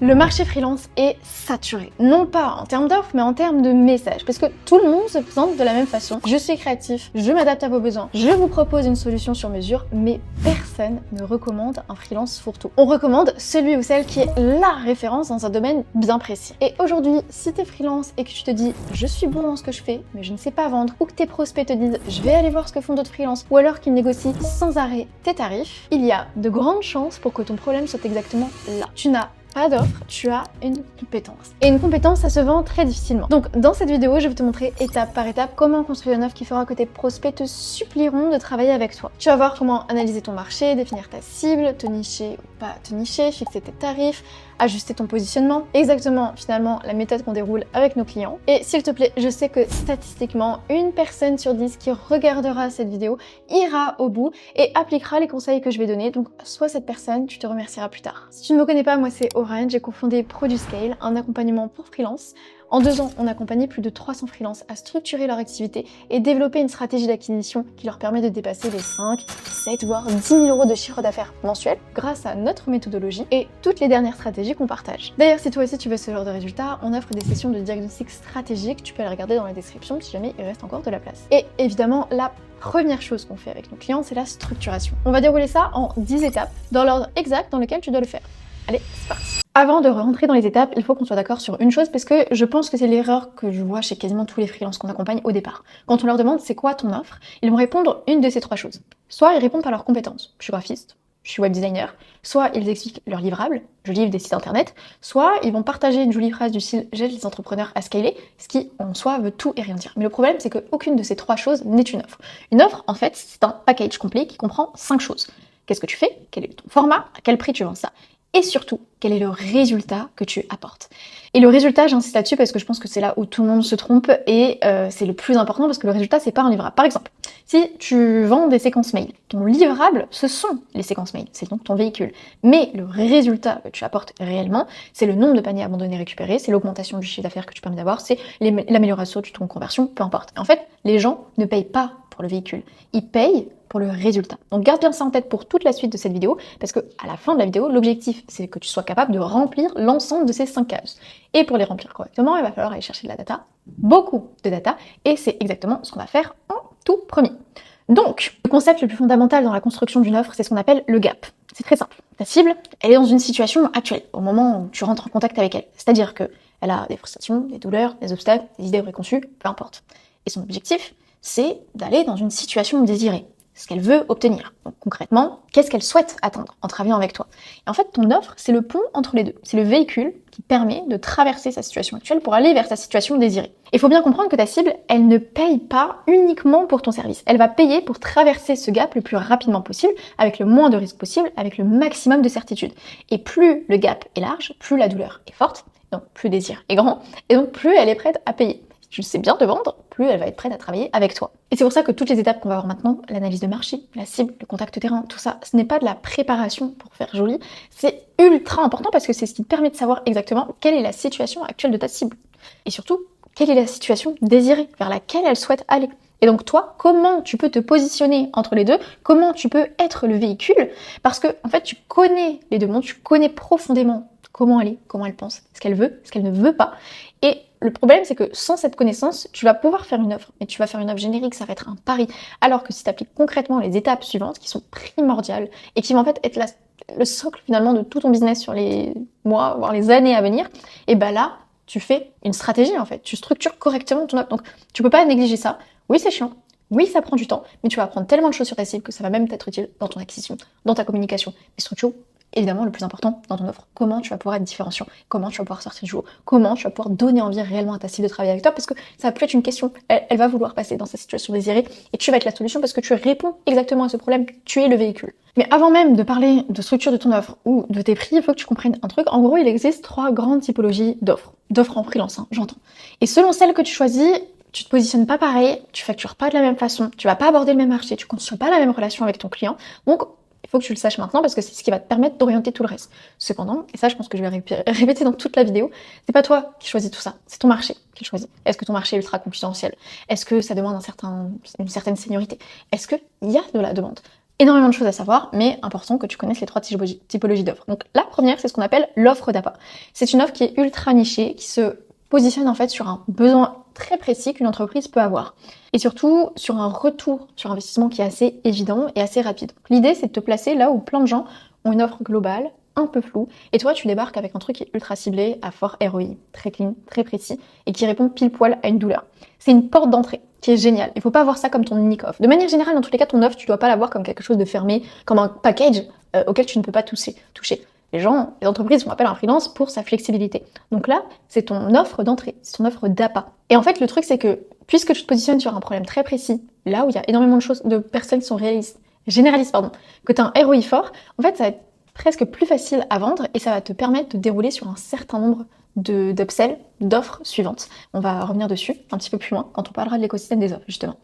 Le marché freelance est saturé, non pas en termes d'offres, mais en termes de messages, parce que tout le monde se présente de la même façon. Je suis créatif, je m'adapte à vos besoins, je vous propose une solution sur mesure, mais personne ne recommande un freelance fourre-tout. On recommande celui ou celle qui est la référence dans un domaine bien précis. Et aujourd'hui, si t'es freelance et que tu te dis « je suis bon dans ce que je fais, mais je ne sais pas vendre », ou que tes prospects te disent « je vais aller voir ce que font d'autres freelances », ou alors qu'ils négocient sans arrêt tes tarifs, il y a de grandes chances pour que ton problème soit exactement là. Tu n'as pas d'offre, tu as une compétence. Et une compétence, ça se vend très difficilement. Donc dans cette vidéo, je vais te montrer étape par étape comment construire une offre qui fera que tes prospects te supplieront de travailler avec toi. Tu vas voir comment analyser ton marché, définir ta cible, te nicher ou pas te nicher, fixer tes tarifs, ajuster ton positionnement, exactement finalement la méthode qu'on déroule avec nos clients. Et s'il te plaît, je sais que statistiquement, une personne sur 10 qui regardera cette vidéo ira au bout et appliquera les conseils que je vais donner. Donc sois cette personne, tu te remercieras plus tard. Si tu ne me connais pas, moi c'est Aurène, j'ai cofondé ProduScale, un accompagnement pour freelance. En 2 ans, on a accompagné plus de 300 freelances à structurer leur activité et développer une stratégie d'acquisition qui leur permet de dépasser les 5, 7 voire 10 000 euros de chiffre d'affaires mensuel grâce à notre méthodologie et toutes les dernières stratégies qu'on partage. D'ailleurs, si toi aussi tu veux ce genre de résultats, on offre des sessions de diagnostic stratégique, tu peux les regarder dans la description si jamais il reste encore de la place. Et évidemment, la première chose qu'on fait avec nos clients, c'est la structuration. On va dérouler ça en 10 étapes, dans l'ordre exact dans lequel tu dois le faire. Allez, c'est parti. Avant de rentrer dans les étapes, il faut qu'on soit d'accord sur une chose parce que je pense que c'est l'erreur que je vois chez quasiment tous les freelances qu'on accompagne au départ. Quand on leur demande c'est quoi ton offre, ils vont répondre une de ces 3 choses. Soit ils répondent par leurs compétences, je suis graphiste, je suis web designer, soit ils expliquent leur livrable, je livre des sites internet, soit ils vont partager une jolie phrase du style j'aide les entrepreneurs à scaler, ce qui en soi veut tout et rien dire. Mais le problème c'est qu'aucune de ces 3 choses n'est une offre. Une offre en fait c'est un package complet qui comprend 5 choses. Qu'est-ce que tu fais? Quel est ton format? À quel prix tu vends ça? Et surtout, quel est le résultat que tu apportes. Et le résultat, j'insiste là-dessus parce que je pense que c'est là où tout le monde se trompe et c'est le plus important parce que le résultat, c'est pas un livrable. Par exemple, si tu vends des séquences mail, ton livrable, ce sont les séquences mail, c'est donc ton véhicule. Mais le résultat que tu apportes réellement, c'est le nombre de paniers abandonnés récupérés, c'est l'augmentation du chiffre d'affaires que tu permets d'avoir, c'est l'amélioration du taux de conversion, peu importe. En fait, les gens ne payent pas pour le véhicule, ils payent pour le résultat. Donc garde bien ça en tête pour toute la suite de cette vidéo, parce que à la fin de la vidéo, l'objectif c'est que tu sois capable de remplir l'ensemble de ces 5 cases. Et pour les remplir correctement, il va falloir aller chercher de la data, beaucoup de data, et c'est exactement ce qu'on va faire en tout premier. Donc, le concept le plus fondamental dans la construction d'une offre, c'est ce qu'on appelle le gap. C'est très simple. Ta cible, elle est dans une situation actuelle, au moment où tu rentres en contact avec elle. C'est-à-dire que elle a des frustrations, des douleurs, des obstacles, des idées préconçues, peu importe. Et son objectif, c'est d'aller dans une situation désirée. Ce qu'elle veut obtenir. Donc concrètement, qu'est-ce qu'elle souhaite atteindre en travaillant avec toi. Et en fait, ton offre, c'est le pont entre les deux. C'est le véhicule qui permet de traverser sa situation actuelle pour aller vers sa situation désirée. Il faut bien comprendre que ta cible, elle ne paye pas uniquement pour ton service. Elle va payer pour traverser ce gap le plus rapidement possible, avec le moins de risques possible, avec le maximum de certitude. Et plus le gap est large, plus la douleur est forte, donc plus le désir est grand, et donc plus elle est prête à payer. Si tu sais bien te vendre, plus elle va être prête à travailler avec toi. Et c'est pour ça que toutes les étapes qu'on va voir maintenant, l'analyse de marché, la cible, le contact terrain, tout ça, ce n'est pas de la préparation pour faire joli, c'est ultra important parce que c'est ce qui te permet de savoir exactement quelle est la situation actuelle de ta cible. Et surtout, quelle est la situation désirée, vers laquelle elle souhaite aller. Et donc toi, comment tu peux te positionner entre les deux? Comment tu peux être le véhicule? Parce que en fait, tu connais les deux mondes, tu connais profondément comment elle est, comment elle pense, ce qu'elle veut, ce qu'elle ne veut pas. Et le problème, c'est que sans cette connaissance, tu vas pouvoir faire une offre, mais tu vas faire une offre générique, ça va être un pari. Alors que si tu appliques concrètement les étapes suivantes, qui sont primordiales, et qui vont en fait être le socle finalement de tout ton business sur les mois, voire les années à venir, et ben là, tu fais une stratégie en fait, tu structures correctement ton offre. Donc tu peux pas négliger ça. Oui, c'est chiant. Oui, ça prend du temps, mais tu vas apprendre tellement de choses sur ta cible que ça va même t'être utile dans ton acquisition, dans ta communication. Mais surtout, évidemment, le plus important dans ton offre, comment tu vas pouvoir être différenciant, comment tu vas pouvoir sortir du jour, comment tu vas pouvoir donner envie réellement à ta cible de travailler avec toi, parce que ça va plus être une question, elle va vouloir passer dans sa situation désirée, et tu vas être la solution parce que tu réponds exactement à ce problème, tu es le véhicule. Mais avant même de parler de structure de ton offre ou de tes prix, il faut que tu comprennes un truc. En gros, il existe 3 grandes typologies d'offres en freelance, j'entends. Et selon celle que tu choisis, tu te positionnes pas pareil, tu factures pas de la même façon, tu vas pas aborder le même marché, tu construis pas la même relation avec ton client. Donc, il faut que tu le saches maintenant parce que c'est ce qui va te permettre d'orienter tout le reste. Cependant, et ça je pense que je vais répéter dans toute la vidéo, c'est pas toi qui choisis tout ça, c'est ton marché qui le choisit. Est-ce que ton marché est ultra confidentiel? Est-ce que ça demande une certaine seniorité? Est-ce qu'il y a de la demande? Énormément de choses à savoir, mais important que tu connaisses les 3 typologies d'offres. Donc la première, c'est ce qu'on appelle l'offre d'appât. C'est une offre qui est ultra nichée, qui se positionne en fait sur un besoin très précis qu'une entreprise peut avoir. Et surtout sur un retour sur investissement qui est assez évident et assez rapide. L'idée, c'est de te placer là où plein de gens ont une offre globale, un peu floue, et toi tu débarques avec un truc qui est ultra ciblé, à fort ROI, très clean, très précis, et qui répond pile poil à une douleur. C'est une porte d'entrée qui est géniale. Il faut pas voir ça comme ton unique offre. De manière générale, dans tous les cas, ton offre, tu dois pas la voir comme quelque chose de fermé, comme un package auquel tu ne peux pas toucher. Les entreprises font appel à un freelance pour sa flexibilité. Donc là, c'est ton offre d'entrée, c'est ton offre d'appât. Et en fait, le truc, c'est que puisque tu te positionnes sur un problème très précis, là où il y a énormément de personnes qui sont généralistes, que tu as un ROI fort, en fait, ça va être presque plus facile à vendre et ça va te permettre de dérouler sur un certain nombre d'upsells, d'offres suivantes. On va revenir dessus un petit peu plus loin quand on parlera de l'écosystème des offres, justement.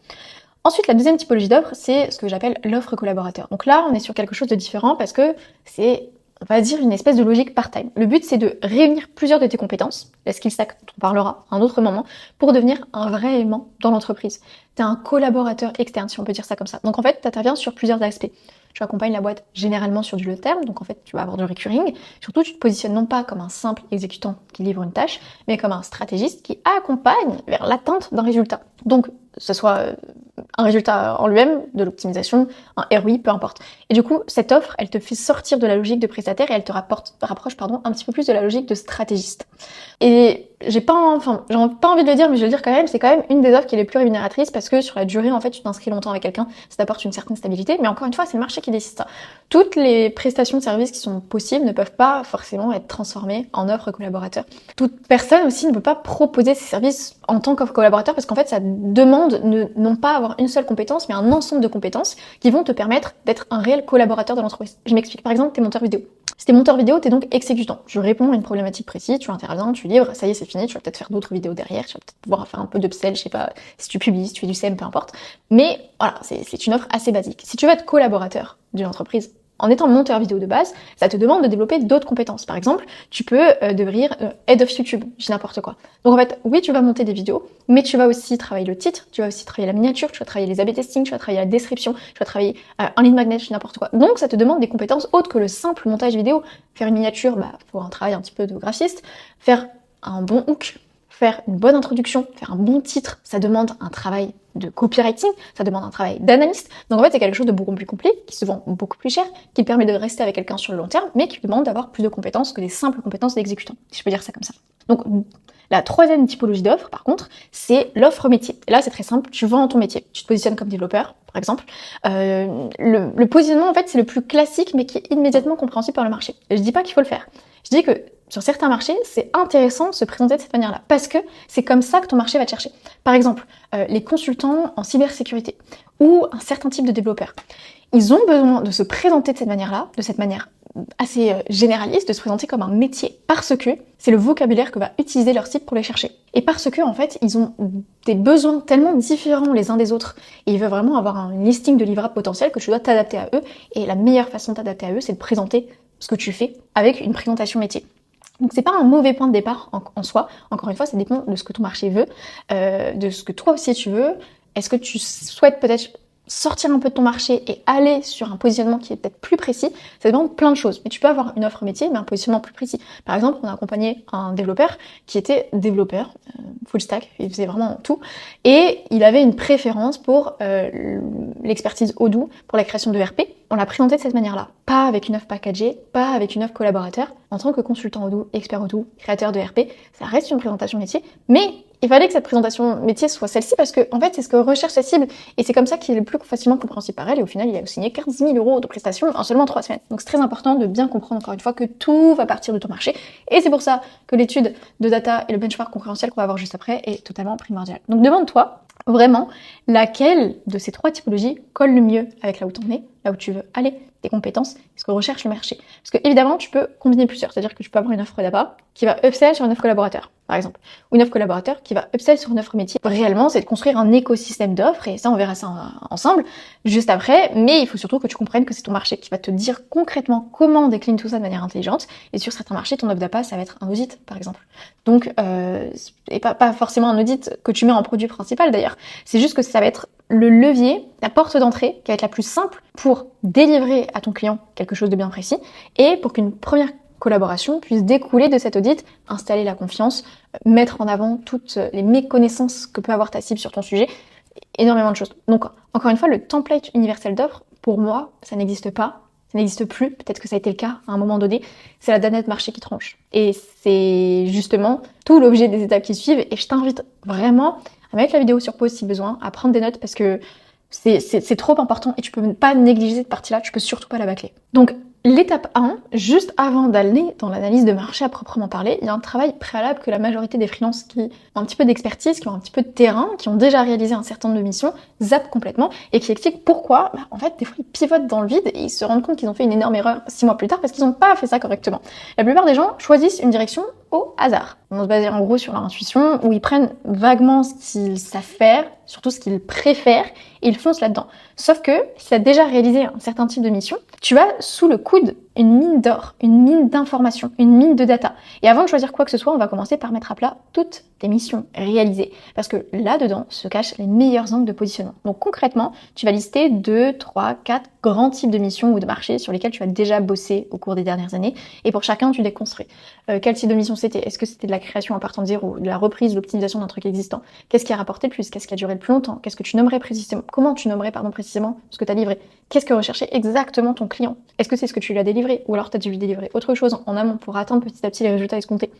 Ensuite, la deuxième typologie d'offre, c'est ce que j'appelle l'offre collaborateur. Donc là, on est sur quelque chose de différent parce que c'est, on va dire, une espèce de logique part-time. Le but, c'est de réunir plusieurs de tes compétences, la skill stack dont on parlera à un autre moment, pour devenir un vrai aimant dans l'entreprise. Tu es un collaborateur externe, si on peut dire ça comme ça. Donc en fait, tu interviens sur plusieurs aspects. Tu accompagnes la boîte généralement sur du long terme, donc en fait, tu vas avoir du recurring. Surtout, tu te positionnes non pas comme un simple exécutant qui livre une tâche, mais comme un stratégiste qui accompagne vers l'atteinte d'un résultat. Donc, que ce soit un résultat en lui-même, de l'optimisation, un ROI, peu importe. Et du coup, cette offre, elle te fait sortir de la logique de prestataire et elle te rapproche un petit peu plus de la logique de stratégiste. Et j'ai pas envie de le dire, mais je vais le dire quand même, c'est quand même une des offres qui est les plus rémunératrices parce que sur la durée, en fait, tu t'inscris longtemps avec quelqu'un, ça t'apporte une certaine stabilité. Mais encore une fois, c'est le marché qui décide ça. Toutes les prestations de services qui sont possibles ne peuvent pas forcément être transformées en offres collaborateurs. Toute personne aussi ne peut pas proposer ses services en tant qu'offre collaborateur parce qu'en fait, ça demande non pas avoir une seule compétence, mais un ensemble de compétences qui vont te permettre d'être un réel collaborateur de l'entreprise. Je m'explique. Par exemple, t'es monteur vidéo. Si t'es monteur vidéo, t'es donc exécutant. Tu réponds à une problématique précise, tu interviens, tu livres, ça y est, c'est fini, tu vas peut-être faire d'autres vidéos derrière, tu vas peut-être pouvoir faire un peu d'upsell, je sais pas, si tu publies, si tu fais du CM, peu importe. Mais voilà, c'est une offre assez basique. Si tu veux être collaborateur d'une entreprise, en étant monteur vidéo de base, ça te demande de développer d'autres compétences. Par exemple, tu peux devenir head of YouTube, je dis n'importe quoi. Donc en fait, oui, tu vas monter des vidéos, mais tu vas aussi travailler le titre, tu vas aussi travailler la miniature, tu vas travailler les A/B testing, tu vas travailler la description, tu vas travailler un lead magnet, je dis n'importe quoi. Donc ça te demande des compétences autres que le simple montage vidéo. Faire une miniature, faut un travail un petit peu de graphiste. Faire un bon hook, faire une bonne introduction, faire un bon titre, ça demande un travail de copywriting, ça demande un travail d'analyste. Donc en fait, c'est quelque chose de beaucoup plus compliqué, qui se vend beaucoup plus cher, qui permet de rester avec quelqu'un sur le long terme, mais qui demande d'avoir plus de compétences que des simples compétences d'exécutant, si je peux dire ça comme ça. Donc la troisième typologie d'offre, par contre, c'est l'offre métier. Et là, c'est très simple, tu vends ton métier. Tu te positionnes comme développeur, par exemple. Le positionnement, en fait, c'est le plus classique, mais qui est immédiatement compréhensible par le marché. Et je dis pas qu'il faut le faire. Je dis que sur certains marchés, c'est intéressant de se présenter de cette manière-là, parce que c'est comme ça que ton marché va te chercher. Par exemple, les consultants en cybersécurité ou un certain type de développeurs, ils ont besoin de se présenter de cette manière-là, de cette manière assez généraliste, de se présenter comme un métier, parce que c'est le vocabulaire que va utiliser leur site pour les chercher. Et parce que, en fait, ils ont des besoins tellement différents les uns des autres, et ils veulent vraiment avoir un listing de livrables potentiels que tu dois t'adapter à eux, et la meilleure façon de t'adapter à eux, c'est de présenter ce que tu fais avec une présentation métier. Donc c'est pas un mauvais point de départ en soi. Encore une fois, ça dépend de ce que ton marché veut, de ce que toi aussi tu veux. Est-ce que tu souhaites peut-être sortir un peu de ton marché et aller sur un positionnement qui est peut-être plus précis? Ça dépend de plein de choses. Mais tu peux avoir une offre métier, mais un positionnement plus précis. Par exemple, on a accompagné un développeur qui était développeur, full stack, il faisait vraiment tout. Et il avait une préférence pour l'expertise Odoo, pour la création de RP. On l'a présenté de cette manière-là. Pas avec une offre packagée, pas avec une offre collaborateur. En tant que consultant Odoo, expert Odoo, créateur de RP, ça reste une présentation métier, mais il fallait que cette présentation métier soit celle-ci parce que, en fait, c'est ce que recherche sa cible et c'est comme ça qu'il est le plus facilement compréhensible par elle et au final, il a signé 15 000 € de prestations en seulement 3 semaines. Donc c'est très important de bien comprendre encore une fois que tout va partir de ton marché et c'est pour ça que l'étude de data et le benchmark concurrentiel qu'on va voir juste après est totalement primordial. Donc demande-toi vraiment laquelle de ces 3 typologies colle le mieux avec là où t'en es, là où tu veux aller, tes compétences, ce que recherche le marché. Parce que évidemment, tu peux combiner plusieurs, c'est-à-dire que tu peux avoir une offre d'appât qui va upsell sur une offre collaborateur, par exemple, ou une offre collaborateur qui va upsell sur une offre métier. Réellement, c'est de construire un écosystème d'offres et ça, on verra ça ensemble juste après, mais il faut surtout que tu comprennes que c'est ton marché qui va te dire concrètement comment on décline tout ça de manière intelligente et sur certains marchés, ton offre d'appât, ça va être un audit, par exemple. Donc, et pas forcément un audit que tu mets en produit principal d'ailleurs, c'est juste que ça va être le levier, la porte d'entrée qui va être la plus simple pour délivrer à ton client quelque chose de bien précis et pour qu'une première collaboration puisse découler de cet audit, installer la confiance, mettre en avant toutes les méconnaissances que peut avoir ta cible sur ton sujet, énormément de choses. Donc, encore une fois, le template universel d'offres, pour moi, ça n'existe pas, ça n'existe plus, peut-être que ça a été le cas à un moment donné, c'est la data de marché qui tranche. Et c'est justement tout l'objet des étapes qui suivent, et je t'invite vraiment à mettre la vidéo sur pause si besoin, à prendre des notes, parce que c'est trop important, et tu peux pas négliger cette partie-là, tu peux surtout pas la bâcler. Donc, l'étape 1, juste avant d'aller dans l'analyse de marché à proprement parler, il y a un travail préalable que la majorité des freelances qui ont un petit peu d'expertise, qui ont un petit peu de terrain, qui ont déjà réalisé un certain nombre de missions, zappent complètement et qui expliquent pourquoi, en fait, des fois ils pivotent dans le vide et ils se rendent compte qu'ils ont fait une énorme erreur 6 mois plus tard parce qu'ils n'ont pas fait ça correctement. La plupart des gens choisissent une direction au hasard. On se base en gros sur leur intuition, où ils prennent vaguement ce qu'ils savent faire, surtout ce qu'ils préfèrent, et ils foncent là-dedans. Sauf que, si tu as déjà réalisé un certain type de mission, tu as sous le coude une mine d'or, une mine d'informations, une mine de data. Et avant de choisir quoi que ce soit, on va commencer par mettre à plat toutes tes missions réalisées. Parce que là-dedans se cachent les meilleurs angles de positionnement. Donc concrètement, tu vas lister 2, 3, 4 grands types de missions ou de marchés sur lesquels tu as déjà bossé au cours des dernières années. Et pour chacun, tu les construis. Quel type de mission c'était? Est-ce que c'était de la création à partir de zéro, de la reprise, de l'optimisation d'un truc existant? Qu'est-ce qui a rapporté le plus? Qu'est-ce qui a duré le plus longtemps? Qu'est-ce que tu nommerais précisément? Comment tu nommerais précisément ce que tu as livré? Qu'est-ce que recherchait exactement ton client? Est-ce que c'est ce que tu lui as délivré? Ou alors tu as dû lui délivrer autre chose en amont pour atteindre petit à petit les résultats escomptés?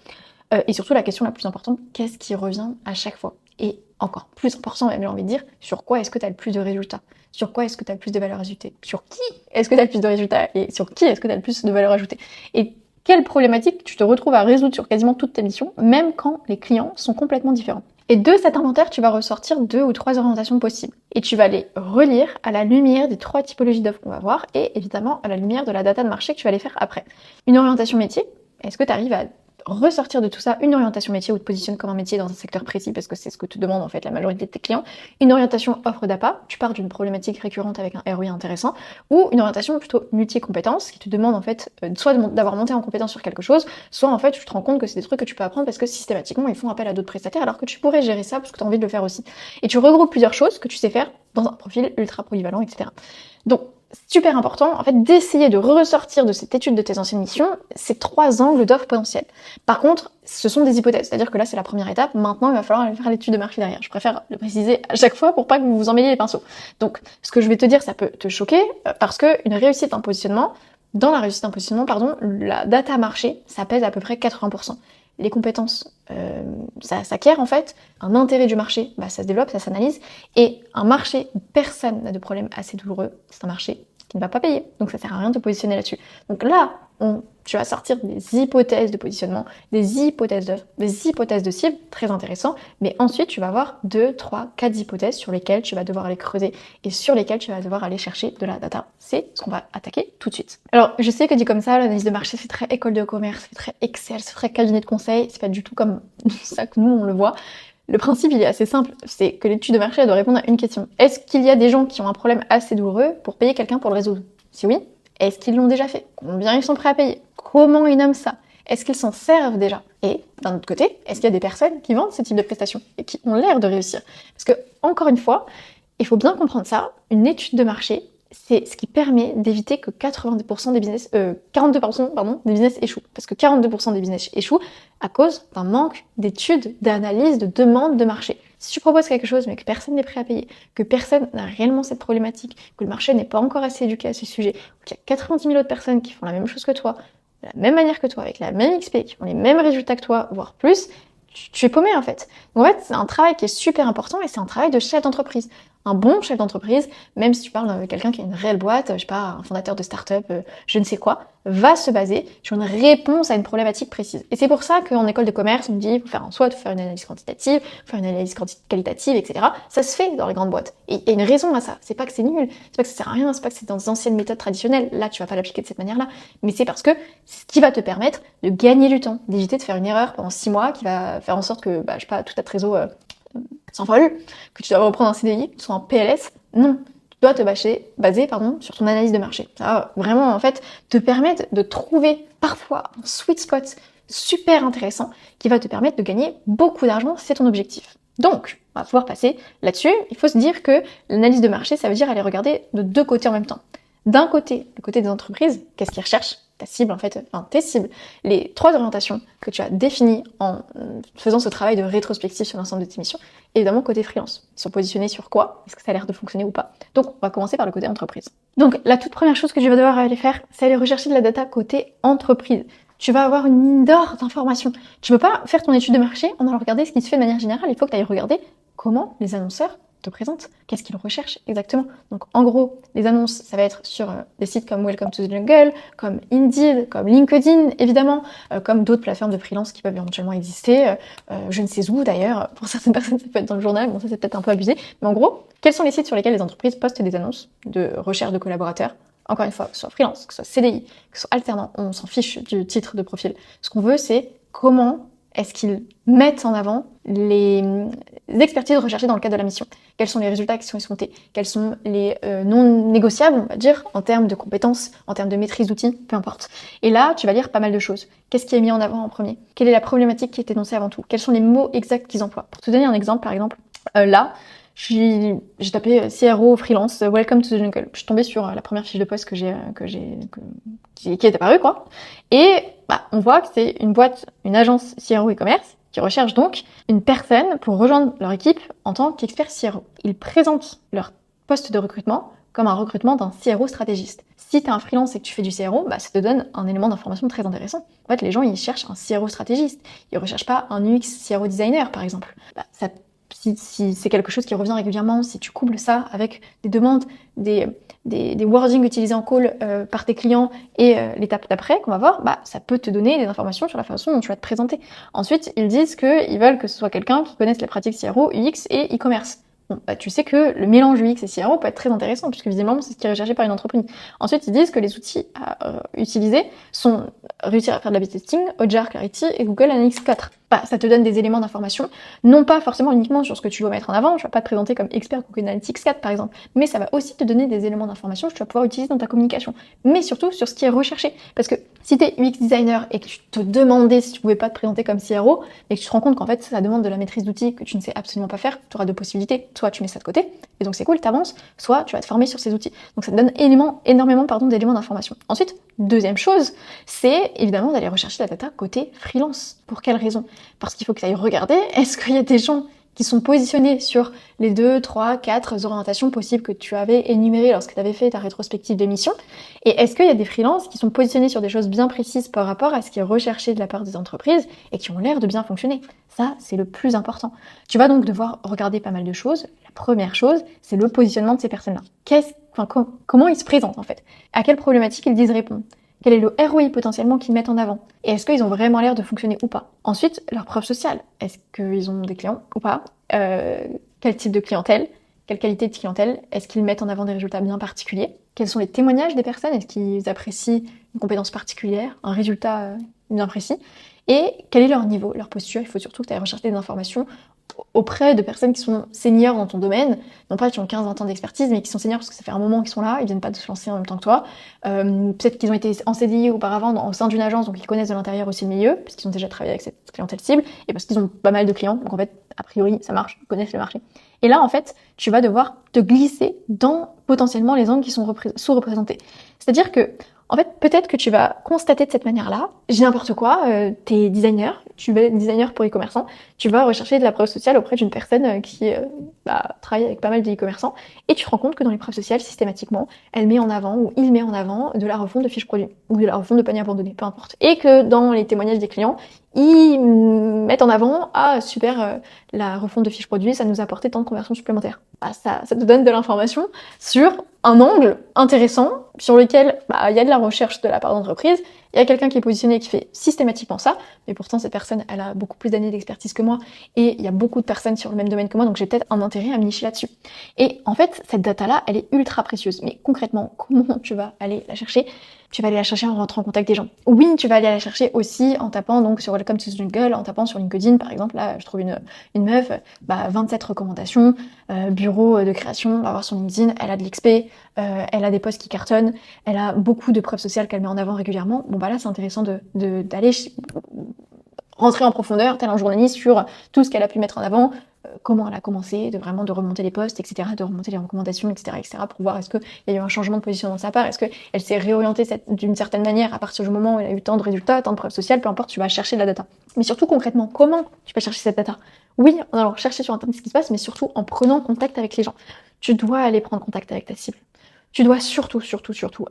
Et surtout la question la plus importante, qu'est-ce qui revient à chaque fois? Et encore plus important même, j'ai envie de dire, sur quoi est-ce que tu as le plus de résultats? Sur quoi est-ce que tu as le plus de valeur ajoutée? Sur qui est-ce que tu as le plus de résultats? Et sur qui est-ce que tu as le plus de valeur ajoutée? Et quelle problématique tu te retrouves à résoudre sur quasiment toutes tes missions, même quand les clients sont complètement différents. Et de cet inventaire, tu vas ressortir 2 ou 3 orientations possibles. Et tu vas les relire à la lumière des 3 typologies d'offres qu'on va voir, et évidemment à la lumière de la data de marché que tu vas aller faire après. Une orientation métier, est-ce que tu arrives à ressortir de tout ça une orientation métier ou te positionnes comme un métier dans un secteur précis parce que c'est ce que te demande en fait la majorité de tes clients, une orientation offre d'appât, tu pars d'une problématique récurrente avec un ROI intéressant, ou une orientation plutôt multi-compétences qui te demande en fait soit d'avoir monté en compétence sur quelque chose, soit en fait tu te rends compte que c'est des trucs que tu peux apprendre parce que systématiquement ils font appel à d'autres prestataires alors que tu pourrais gérer ça parce que tu as envie de le faire aussi. Et tu regroupes plusieurs choses que tu sais faire dans un profil ultra polyvalent, etc. Donc super important, en fait, d'essayer de ressortir de cette étude de tes anciennes missions ces 3 angles d'offres potentielles. Par contre, ce sont des hypothèses, c'est-à-dire que là, c'est la première étape. Maintenant, il va falloir aller faire l'étude de marché derrière. Je préfère le préciser à chaque fois pour pas que vous vous emmêliez les pinceaux. Donc, ce que je vais te dire, ça peut te choquer parce que une réussite d'un positionnement, dans la réussite d'un positionnement, la data marché, ça pèse à peu près 80%. Les compétences, ça s'acquiert en fait. Un intérêt du marché, ça se développe, ça s'analyse. Et un marché où personne n'a de problème assez douloureux, c'est un marché qui ne va pas payer. Donc ça sert à rien de te positionner là-dessus. Donc là, tu vas sortir des hypothèses de positionnement, des hypothèses d'offres, des hypothèses de cible, très intéressant. Mais ensuite, tu vas avoir 2, 3, 4 hypothèses sur lesquelles tu vas devoir aller creuser et sur lesquelles tu vas devoir aller chercher de la data. C'est ce qu'on va attaquer tout de suite. Alors, je sais que dit comme ça, l'analyse de marché, c'est très école de commerce, c'est très Excel, c'est très cabinet de conseil. C'est pas du tout comme ça que nous, on le voit. Le principe, il est assez simple, c'est que l'étude de marché, elle doit répondre à une question. Est-ce qu'il y a des gens qui ont un problème assez douloureux pour payer quelqu'un pour le résoudre? Si oui, est-ce qu'ils l'ont déjà fait? Combien ils sont prêts à payer? Comment ils nomment ça? Est-ce qu'ils s'en servent déjà? Et d'un autre côté, est-ce qu'il y a des personnes qui vendent ce type de prestations et qui ont l'air de réussir? Parce que, encore une fois, il faut bien comprendre ça, une étude de marché, c'est ce qui permet d'éviter que 42% des business, 42% des business échouent. Parce que 42% des business échouent à cause d'un manque d'études, d'analyse, de demande de marché. Si tu proposes quelque chose mais que personne n'est prêt à payer, que personne n'a réellement cette problématique, que le marché n'est pas encore assez éduqué à ce sujet, qu'il y a 90 000 autres personnes qui font la même chose que toi, de la même manière que toi, avec la même XP, qui ont les mêmes résultats que toi, voire plus, tu es paumé en fait. Donc en fait, c'est un travail qui est super important et c'est un travail de chef d'entreprise. Un bon chef d'entreprise, même si tu parles de quelqu'un qui a une réelle boîte, je sais pas, un fondateur de start-up, je ne sais quoi, va se baser sur une réponse à une problématique précise. Et c'est pour ça qu'en école de commerce, on me dit, il faut faire une analyse quantitative, faire une analyse qualitative, etc. Ça se fait dans les grandes boîtes. Et il y a une raison à ça. C'est pas que c'est nul, c'est pas que ça sert à rien, c'est pas que c'est dans les anciennes méthodes traditionnelles. Là, tu vas pas l'appliquer de cette manière-là. Mais c'est parce que c'est ce qui va te permettre de gagner du temps, d'éviter de faire une erreur pendant 6 mois qui va faire en sorte que, je sais pas, toute ta trésor sans folle, que tu dois reprendre un CDI, soit en PLS. Non. Tu dois te baser sur ton analyse de marché. Ça va vraiment, en fait, te permettre de trouver parfois un sweet spot super intéressant qui va te permettre de gagner beaucoup d'argent, c'est ton objectif. Donc, on va pouvoir passer là-dessus. Il faut se dire que l'analyse de marché, ça veut dire aller regarder de deux côtés en même temps. D'un côté, le côté des entreprises, qu'est-ce qu'ils recherchent? Ta cible, en fait, enfin tes cibles, les 3 orientations que tu as définies en faisant ce travail de rétrospective sur l'ensemble de tes missions. Et évidemment, côté freelance, ils sont positionnés sur quoi? Est-ce que ça a l'air de fonctionner ou pas? Donc, on va commencer par le côté entreprise. Donc, la toute première chose que je vais devoir aller faire, c'est aller rechercher de la data côté entreprise. Tu vas avoir une mine d'or d'informations. Tu peux pas faire ton étude de marché en allant regarder ce qui se fait de manière générale. Il faut que tu ailles regarder comment les annonceurs te présentent, qu'est-ce qu'ils recherchent exactement. Donc en gros, les annonces, ça va être sur des sites comme Welcome to the Jungle, comme Indeed, comme LinkedIn évidemment, comme d'autres plateformes de freelance qui peuvent éventuellement exister, je ne sais où d'ailleurs, pour certaines personnes ça peut être dans le journal, bon ça c'est peut-être un peu abusé, mais en gros, quels sont les sites sur lesquels les entreprises postent des annonces de recherche de collaborateurs? Encore une fois, que ce soit freelance, que ce soit CDI, que ce soit alternant, on s'en fiche du titre de profil. Ce qu'on veut, c'est comment est-ce qu'ils mettent en avant les expertises recherchées dans le cadre de la mission? Quels sont les résultats qui sont escomptés? Quels sont les non négociables, on va dire, en termes de compétences, en termes de maîtrise d'outils, peu importe. Et là, tu vas lire pas mal de choses. Qu'est-ce qui est mis en avant en premier? Quelle est la problématique qui est énoncée avant tout? Quels sont les mots exacts qu'ils emploient? Pour te donner un exemple, par exemple, là, j'ai tapé CRO freelance, Welcome to the Jungle. Je suis tombée sur la première fiche de poste qui est apparue, quoi. Et on voit que c'est une boîte, une agence CRO e-commerce qui recherche donc une personne pour rejoindre leur équipe en tant qu'expert CRO. Ils présentent leur poste de recrutement comme un recrutement d'un CRO stratégiste. Si tu es un freelance et que tu fais du CRO, ça te donne un élément d'information très intéressant. En fait, les gens, ils cherchent un CRO stratégiste. Ils recherchent pas un UX CRO designer, par exemple. Si c'est quelque chose qui revient régulièrement, si tu couples ça avec des demandes, des wordings utilisés en call par tes clients et l'étape d'après qu'on va voir, ça peut te donner des informations sur la façon dont tu vas te présenter. Ensuite, ils disent qu'ils veulent que ce soit quelqu'un qui connaisse les pratiques CRO, UX et e-commerce. Bon, tu sais que le mélange UX et CRO peut être très intéressant puisque visiblement c'est ce qui est recherché par une entreprise. Ensuite, ils disent que les outils à utiliser sont réussir à faire de la B-testing, Hotjar, Clarity et Google Analytics 4. Ça te donne des éléments d'information, non pas forcément uniquement sur ce que tu dois mettre en avant, je vais pas te présenter comme expert Google Analytics 4 par exemple, mais ça va aussi te donner des éléments d'information que tu vas pouvoir utiliser dans ta communication, mais surtout sur ce qui est recherché. Parce que si tu es UX designer et que tu te demandais si tu pouvais pas te présenter comme CRO, et que tu te rends compte qu'en fait ça demande de la maîtrise d'outils que tu ne sais absolument pas faire, tu auras deux possibilités, soit tu mets ça de côté, et donc c'est cool, t'avances, soit tu vas te former sur ces outils. Donc ça te donne énormément d'éléments d'information. Ensuite, deuxième chose, c'est évidemment d'aller rechercher la data côté freelance. Pour quelle raison? Parce qu'il faut que tu ailles regarder, est-ce qu'il y a des gens qui sont positionnés sur les 2, 3, 4 orientations possibles que tu avais énumérées lorsque tu avais fait ta rétrospective d'émission? Et est-ce qu'il y a des freelances qui sont positionnés sur des choses bien précises par rapport à ce qui est recherché de la part des entreprises et qui ont l'air de bien fonctionner? Ça, c'est le plus important. Tu vas donc devoir regarder pas mal de choses. La première chose, c'est le positionnement de ces personnes-là. Comment ils se présentent en fait? À quelle problématique ils disent répondre? Quel est le ROI potentiellement qu'ils mettent en avant? Et est-ce qu'ils ont vraiment l'air de fonctionner ou pas? Ensuite, leur preuve sociale. Est-ce qu'ils ont des clients ou pas? Quel type de clientèle? Quelle qualité de clientèle? Est-ce qu'ils mettent en avant des résultats bien particuliers? Quels sont les témoignages des personnes? Est-ce qu'ils apprécient une compétence particulière, un résultat bien précis? Et quel est leur niveau, leur posture? Il faut surtout que tu ailles rechercher des informations auprès de personnes qui sont seniors dans ton domaine, non pas qui ont 15-20 ans d'expertise, mais qui sont seniors parce que ça fait un moment qu'ils sont là, ils viennent pas de se lancer en même temps que toi. Peut-être qu'ils ont été en CDI auparavant au sein d'une agence, donc ils connaissent de l'intérieur aussi le milieu, parce qu'ils ont déjà travaillé avec cette clientèle cible, et parce qu'ils ont pas mal de clients, donc en fait, a priori, ça marche, ils connaissent le marché. Et là, en fait, tu vas devoir te glisser dans potentiellement les angles qui sont sous-représentés. C'est-à-dire que, en fait, peut-être que tu vas constater de cette manière-là, j'ai n'importe quoi, t'es designer, tu es designer pour e-commerçants, tu vas rechercher de la preuve sociale auprès d'une personne qui travaille avec pas mal de e-commerçants, et tu te rends compte que dans les preuves sociales, systématiquement, elle met en avant, ou il met en avant, de la refonte de fiches produits, ou de la refonte de panier abandonné, peu importe. Et que dans les témoignages des clients, ils mettent en avant, super, la refonte de fiches produits, ça nous a apporté tant de conversions supplémentaires. Ça te donne de l'information sur un angle intéressant, sur lequel il y a de la recherche de la part d'entreprise, il y a quelqu'un qui est positionné qui fait systématiquement ça, mais pourtant cette personne, elle a beaucoup plus d'années d'expertise que moi, et il y a beaucoup de personnes sur le même domaine que moi, donc j'ai peut-être un intérêt à me nicher là-dessus. Et en fait, cette data-là, elle est ultra précieuse. Mais concrètement, comment tu vas aller la chercher? Tu vas aller la chercher en rentrant en contact des gens. Oui, tu vas aller la chercher aussi en tapant donc sur Welcome to the Jungle, en tapant sur LinkedIn, par exemple. Là, je trouve une meuf, 27 recommandations, bureau de création, on va voir son LinkedIn, elle a de l'XP, elle a des posts qui cartonnent, elle a beaucoup de preuves sociales qu'elle met en avant régulièrement. Bon, là, c'est intéressant d'aller rentrer en profondeur, tel un journaliste, sur tout ce qu'elle a pu mettre en avant, comment elle a commencé, de remonter les posts, etc., de remonter les recommandations, etc., pour voir est-ce qu'il y a eu un changement de positionnement de sa part, est-ce qu'elle s'est réorientée d'une certaine manière à partir du moment où elle a eu tant de résultats, tant de preuves sociales, peu importe, tu vas chercher de la data. Mais surtout concrètement, comment tu vas chercher cette data? Oui, en allant chercher sur internet ce qui se passe, mais surtout en prenant contact avec les gens. Tu dois aller prendre contact avec ta cible. Tu dois surtout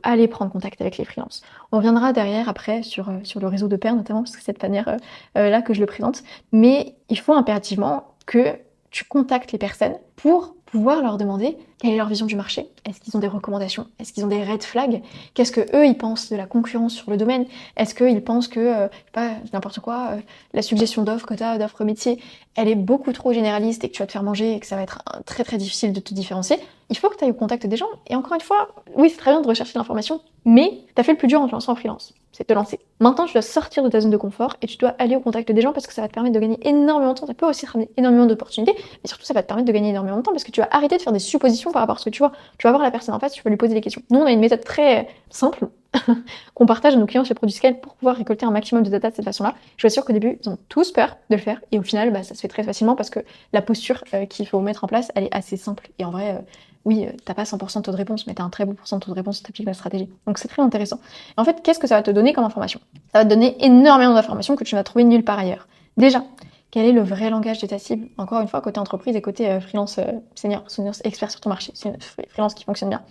aller prendre contact avec les freelances. On reviendra derrière après sur le réseau de pairs notamment, parce que c'est de cette manière là que je le présente. Mais il faut impérativement que tu contactes les personnes pour pouvoir leur demander quelle est leur vision du marché. Est-ce qu'ils ont des recommandations? Est-ce qu'ils ont des red flags? Qu'est-ce que eux ils pensent de la concurrence sur le domaine? Est-ce qu'ils pensent que, pas n'importe quoi, la suggestion d'offres que tu as, d'offres métiers, elle est beaucoup trop généraliste et que tu vas te faire manger et que ça va être très très difficile de te différencier? Il faut que tu ailles au contact des gens. Et encore une fois, oui, c'est très bien de rechercher l'information, mais tu as fait le plus dur en te lançant en freelance. C'est de te lancer. Maintenant, tu dois sortir de ta zone de confort et tu dois aller au contact des gens parce que ça va te permettre de gagner énormément de temps. Ça peut aussi te ramener énormément d'opportunités, mais surtout, ça va te permettre de gagner énormément de temps parce que tu vas arrêter de faire des suppositions par rapport à ce que tu vois. Tu vas voir la personne en face, tu vas lui poser des questions. Nous, on a une méthode très simple qu'on partage à nos clients chez ProduScale pour pouvoir récolter un maximum de data de cette façon-là. Je suis sûre qu'au début, ils ont tous peur de le faire et au final, ça se fait très facilement parce que la posture qu'il faut mettre en place, elle est assez simple. Et en vrai, oui, t'as pas 100% de taux de réponse, mais t'as un très bon pourcent de taux de réponse si t'appliques la stratégie. Donc c'est très intéressant. Et en fait, qu'est-ce que ça va te donner comme information? Ça va te donner énormément d'informations que tu vas trouver nulle part ailleurs. Déjà, quel est le vrai langage de ta cible? Encore une fois, côté entreprise et côté freelance senior, expert sur ton marché, c'est une freelance qui fonctionne bien.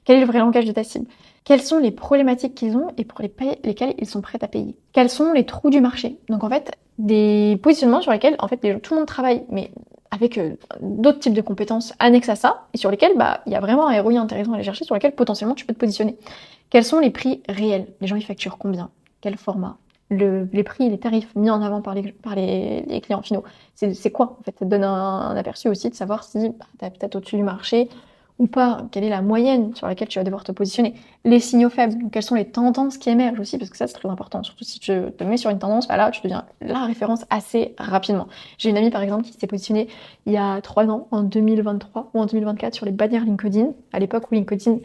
Quel est le vrai langage de ta cible? Quelles sont les problématiques qu'ils ont et pour lesquelles ils sont prêts à payer? Quels sont les trous du marché? Donc en fait, des positionnements sur lesquels en fait tout le monde travaille, mais avec d'autres types de compétences annexes à ça, et sur lesquels il y a vraiment un ROI intéressant à aller chercher, sur lesquels potentiellement tu peux te positionner. Quels sont les prix réels? Les gens ils facturent combien? Quel format? Les prix, les tarifs mis en avant par les clients finaux, c'est quoi en fait? Ça te donne un aperçu aussi de savoir si tu es peut-être au-dessus du marché ou pas, quelle est la moyenne sur laquelle tu vas devoir te positionner, les signaux faibles, donc quelles sont les tendances qui émergent aussi, parce que ça c'est très important, surtout si tu te mets sur une tendance, là tu deviens la référence assez rapidement. J'ai une amie par exemple qui s'est positionnée il y a 3 ans, en 2023 ou en 2024 sur les bannières LinkedIn, à l'époque où LinkedIn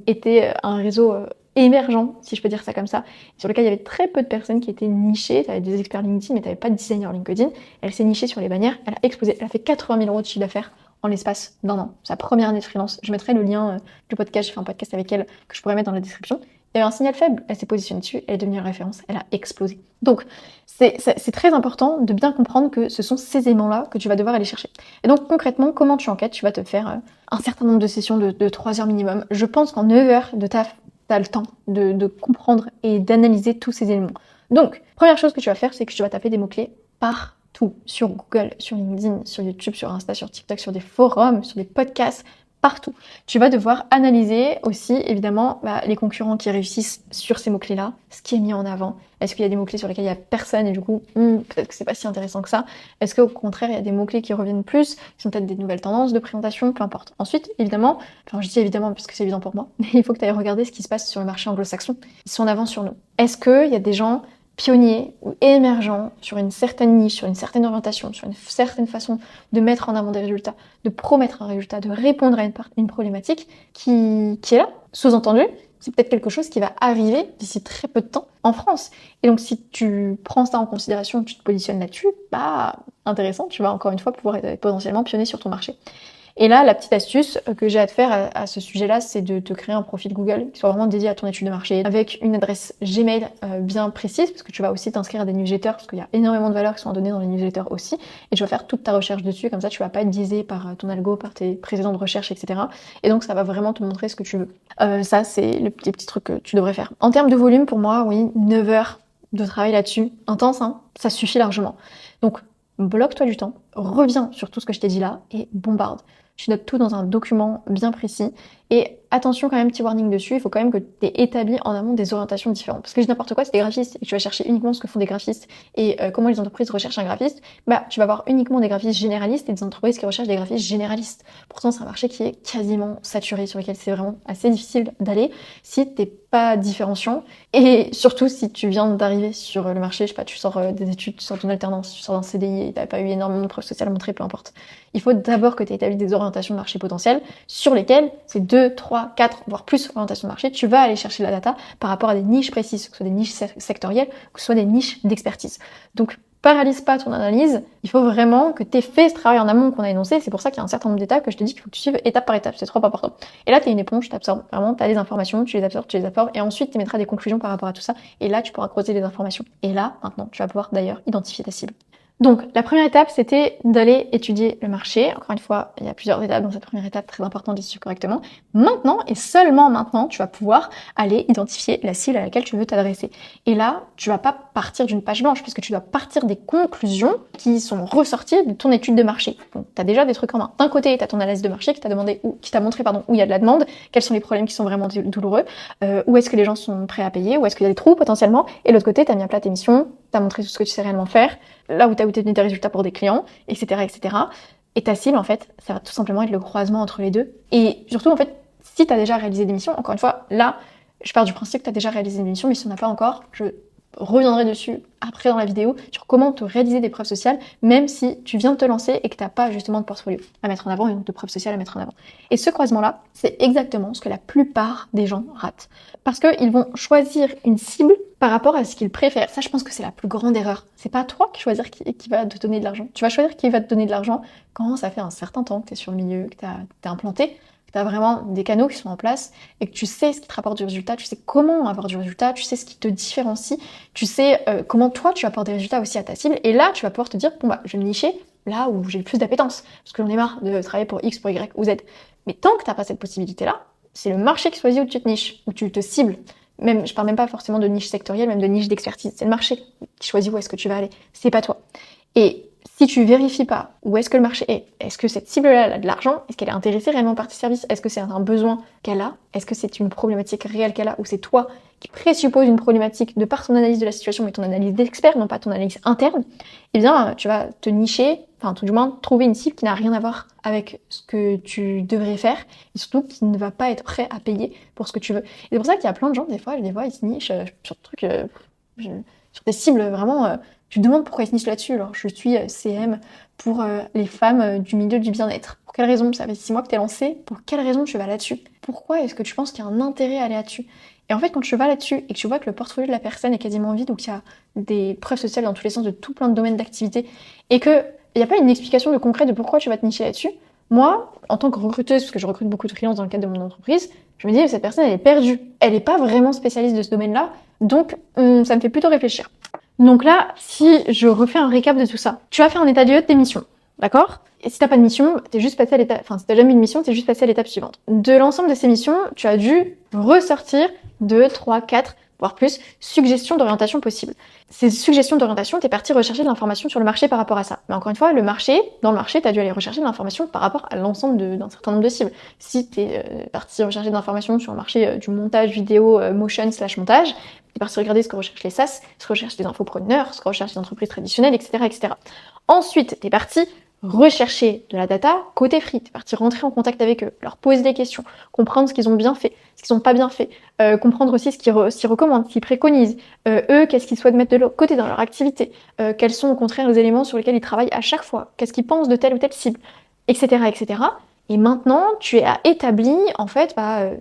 était un réseau émergent, si je peux dire ça comme ça, sur lequel il y avait très peu de personnes qui étaient nichées, tu avais des experts LinkedIn mais tu n'avais pas de designer LinkedIn, elle s'est nichée sur les bannières, elle a explosé, elle a fait 80 000 € de chiffre d'affaires en l'espace d'un an. Sa première année de freelance. Je mettrai le lien du podcast, j'ai fait un podcast avec elle que je pourrais mettre dans la description. Il y avait un signal faible, elle s'est positionnée dessus, elle est devenue une référence, elle a explosé. Donc, c'est très important de bien comprendre que ce sont ces éléments-là que tu vas devoir aller chercher. Et donc, concrètement, comment tu enquêtes? Tu vas te faire un certain nombre de sessions de 3 heures minimum. Je pense qu'en 9 heures de taf, tu as le temps de comprendre et d'analyser tous ces éléments. Donc, première chose que tu vas faire, c'est que tu vas taper des mots-clés par tout, sur Google, sur LinkedIn, sur YouTube, sur Insta, sur TikTok, sur des forums, sur des podcasts, partout. Tu vas devoir analyser aussi, évidemment, les concurrents qui réussissent sur ces mots-clés-là, ce qui est mis en avant. Est-ce qu'il y a des mots-clés sur lesquels il n'y a personne et du coup, peut-être que c'est pas si intéressant que ça. Est-ce qu'au contraire, il y a des mots-clés qui reviennent plus, qui sont peut-être des nouvelles tendances de présentation, peu importe. Ensuite, évidemment, je dis évidemment parce que c'est évident pour moi, mais il faut que tu ailles regarder ce qui se passe sur le marché anglo-saxon. Ils sont en avance sur nous. Est-ce qu'il y a des gens pionniers ou émergents sur une certaine niche, sur une certaine orientation, sur une certaine façon de mettre en avant des résultats, de promettre un résultat, de répondre à une problématique qui est là, sous-entendu, c'est peut-être quelque chose qui va arriver d'ici très peu de temps en France. Et donc si tu prends ça en considération, tu te positionnes là-dessus, intéressant, tu vas encore une fois pouvoir être potentiellement pionnier sur ton marché. Et là, la petite astuce que j'ai à te faire à ce sujet-là, c'est de te créer un profil Google qui soit vraiment dédié à ton étude de marché, avec une adresse Gmail bien précise, parce que tu vas aussi t'inscrire à des newsletters, parce qu'il y a énormément de valeurs qui sont données dans les newsletters aussi, et tu vas faire toute ta recherche dessus, comme ça tu vas pas être biaisé par ton algo, par tes précédents de recherche, etc. Et donc ça va vraiment te montrer ce que tu veux. Ça, c'est le petit truc que tu devrais faire. En termes de volume, pour moi, oui, 9 heures de travail là-dessus, intense, ça suffit largement. Donc, bloque-toi du temps, reviens sur tout ce que je t'ai dit là, et bombarde. Tu notes tout dans un document bien précis. Et attention quand même, petit warning dessus, il faut quand même que tu aies établi en amont des orientations différentes. Parce que je dis n'importe quoi, c'est des graphistes et tu vas chercher uniquement ce que font des graphistes et comment les entreprises recherchent un graphiste, tu vas avoir uniquement des graphistes généralistes et des entreprises qui recherchent des graphistes généralistes. Pourtant, c'est un marché qui est quasiment saturé, sur lequel c'est vraiment assez difficile d'aller si t'es pas différenciant. Et surtout, si tu viens d'arriver sur le marché, je sais pas, tu sors des études, tu sors d'une alternance, tu sors d'un CDI et t'as pas eu énormément de preuves sociales à montrer, peu importe. Il faut d'abord que tu aies établi des orientations de marché potentielles sur lesquelles c'est 2, 3, 4, voire plus orientations de marché. Tu vas aller chercher la data par rapport à des niches précises, que ce soit des niches sectorielles, que ce soit des niches d'expertise. Donc, paralyse pas ton analyse, il faut vraiment que tu aies fait ce travail en amont qu'on a énoncé. C'est pour ça qu'il y a un certain nombre d'étapes que je te dis qu'il faut que tu suives étape par étape, c'est trop important. Et là, tu es une éponge, tu absorbes vraiment, tu as des informations, tu les absorbes, et ensuite tu mettras des conclusions par rapport à tout ça, et là, tu pourras creuser les informations. Et là, maintenant, tu vas pouvoir d'ailleurs identifier ta cible. Donc, la première étape, c'était d'aller étudier le marché. Encore une fois, il y a plusieurs étapes dans cette première étape, très important de suivre correctement. Maintenant, et seulement maintenant, tu vas pouvoir aller identifier la cible à laquelle tu veux t'adresser. Et là, tu vas pas partir d'une page blanche, puisque tu dois partir des conclusions qui sont ressorties de ton étude de marché. Donc, tu as déjà des trucs en main. D'un côté, tu as ton analyse de marché qui t'a montré où il y a de la demande, quels sont les problèmes qui sont vraiment douloureux, où est-ce que les gens sont prêts à payer, où est-ce qu'il y a des trous potentiellement. Et de l'autre côté, tu as mis à plat tes missions, tu as montré tout ce que tu sais réellement faire, là où tu as obtenu des résultats pour des clients, etc., etc. Et ta cible, en fait, ça va tout simplement être le croisement entre les deux. Et surtout, en fait, si tu as déjà réalisé des missions, encore une fois, là, je pars du principe que tu as déjà réalisé des missions, mais si on n'a pas encore, je reviendrai dessus après dans la vidéo sur comment te réaliser des preuves sociales, même si tu viens de te lancer et que tu n'as pas justement de portfolio à mettre en avant et de preuves sociales à mettre en avant. Et ce croisement-là, c'est exactement ce que la plupart des gens ratent. Parce qu'ils vont choisir une cible par rapport à ce qu'ils préfèrent. Ça, je pense que c'est la plus grande erreur. C'est pas toi qui choisir qui va te donner de l'argent. Tu vas choisir qui va te donner de l'argent quand ça fait un certain temps que tu es sur le milieu, que t'es implanté, tu as vraiment des canaux qui sont en place et que tu sais ce qui te rapporte du résultat, tu sais comment avoir du résultat, tu sais ce qui te différencie, tu sais comment toi tu apportes des résultats aussi à ta cible. Et là, tu vas pouvoir te dire, bon bah, je vais me nicher là où j'ai le plus d'appétence, parce que j'en ai marre de travailler pour X, pour Y ou Z. Mais tant que tu n'as pas cette possibilité-là, c'est le marché qui choisit où tu te niches, où tu te cibles. Même, je parle même pas forcément de niche sectorielle, même de niche d'expertise. C'est le marché qui choisit où est-ce que tu vas aller. C'est pas toi. Et si tu vérifies pas où est-ce que le marché est-ce que cette cible-là a de l'argent, est-ce qu'elle est intéressée réellement par tes services, est-ce que c'est un besoin qu'elle a, est-ce que c'est une problématique réelle qu'elle a, ou c'est toi qui présuppose une problématique de par ton analyse de la situation, mais ton analyse d'expert, non pas ton analyse interne, eh bien, tu vas te nicher, enfin, tout du moins, trouver une cible qui n'a rien à voir avec ce que tu devrais faire, et surtout qui ne va pas être prêt à payer pour ce que tu veux. Et c'est pour ça qu'il y a plein de gens, des fois, je les vois, ils se nichent sur des trucs, sur des cibles vraiment... Tu te demandes pourquoi ils se nichent là-dessus. Alors, je suis CM pour les femmes du milieu du bien-être. Pour quelle raison? Ça fait 6 mois que t'es lancé. Pour quelle raison tu vas là-dessus? Pourquoi est-ce que tu penses qu'il y a un intérêt à aller là-dessus? Et en fait, quand tu vas là-dessus et que tu vois que le portfolio de la personne est quasiment vide ou qu'il y a des preuves sociales dans tous les sens de tout plein de domaines d'activité et qu'il n'y a pas une explication de concret de pourquoi tu vas te nicher là-dessus, moi, en tant que recruteuse, parce que je recrute beaucoup de freelances dans le cadre de mon entreprise, je me dis, cette personne, elle est perdue. Elle n'est pas vraiment spécialiste de ce domaine-là, donc ça me fait plutôt réfléchir. Donc là, si je refais un récap de tout ça, tu as fait un état des lieux de tes missions, d'accord? Et si t'as pas de mission, t'es juste passé à l'étape, enfin si t'as jamais eu de mission, t'es juste passé à l'étape suivante. De l'ensemble de ces missions, tu as dû ressortir 2, 3, 4, voire plus, suggestions d'orientation possibles. Ces suggestions d'orientation, t'es parti rechercher de l'information sur le marché par rapport à ça. Mais encore une fois, dans le marché, t'as dû aller rechercher de l'information par rapport à l'ensemble d'un certain nombre de cibles. Si t'es parti rechercher de l'information sur le marché du montage vidéo, motion/montage, t'es parti regarder ce que recherchent les SaaS, ce que recherchent les infopreneurs, ce que recherchent les entreprises traditionnelles, etc., etc. Ensuite, t'es parti rechercher de la data côté free, t'es parti rentrer en contact avec eux, leur poser des questions, comprendre ce qu'ils ont bien fait, ce qu'ils n'ont pas bien fait, comprendre aussi ce qu'ils recommandent, ce qu'ils préconisent, eux, qu'est-ce qu'ils souhaitent mettre de leur côté dans leur activité, quels sont au contraire les éléments sur lesquels ils travaillent à chaque fois, qu'est-ce qu'ils pensent de telle ou telle cible, etc., etc. Et maintenant, tu as établi, en fait, tu as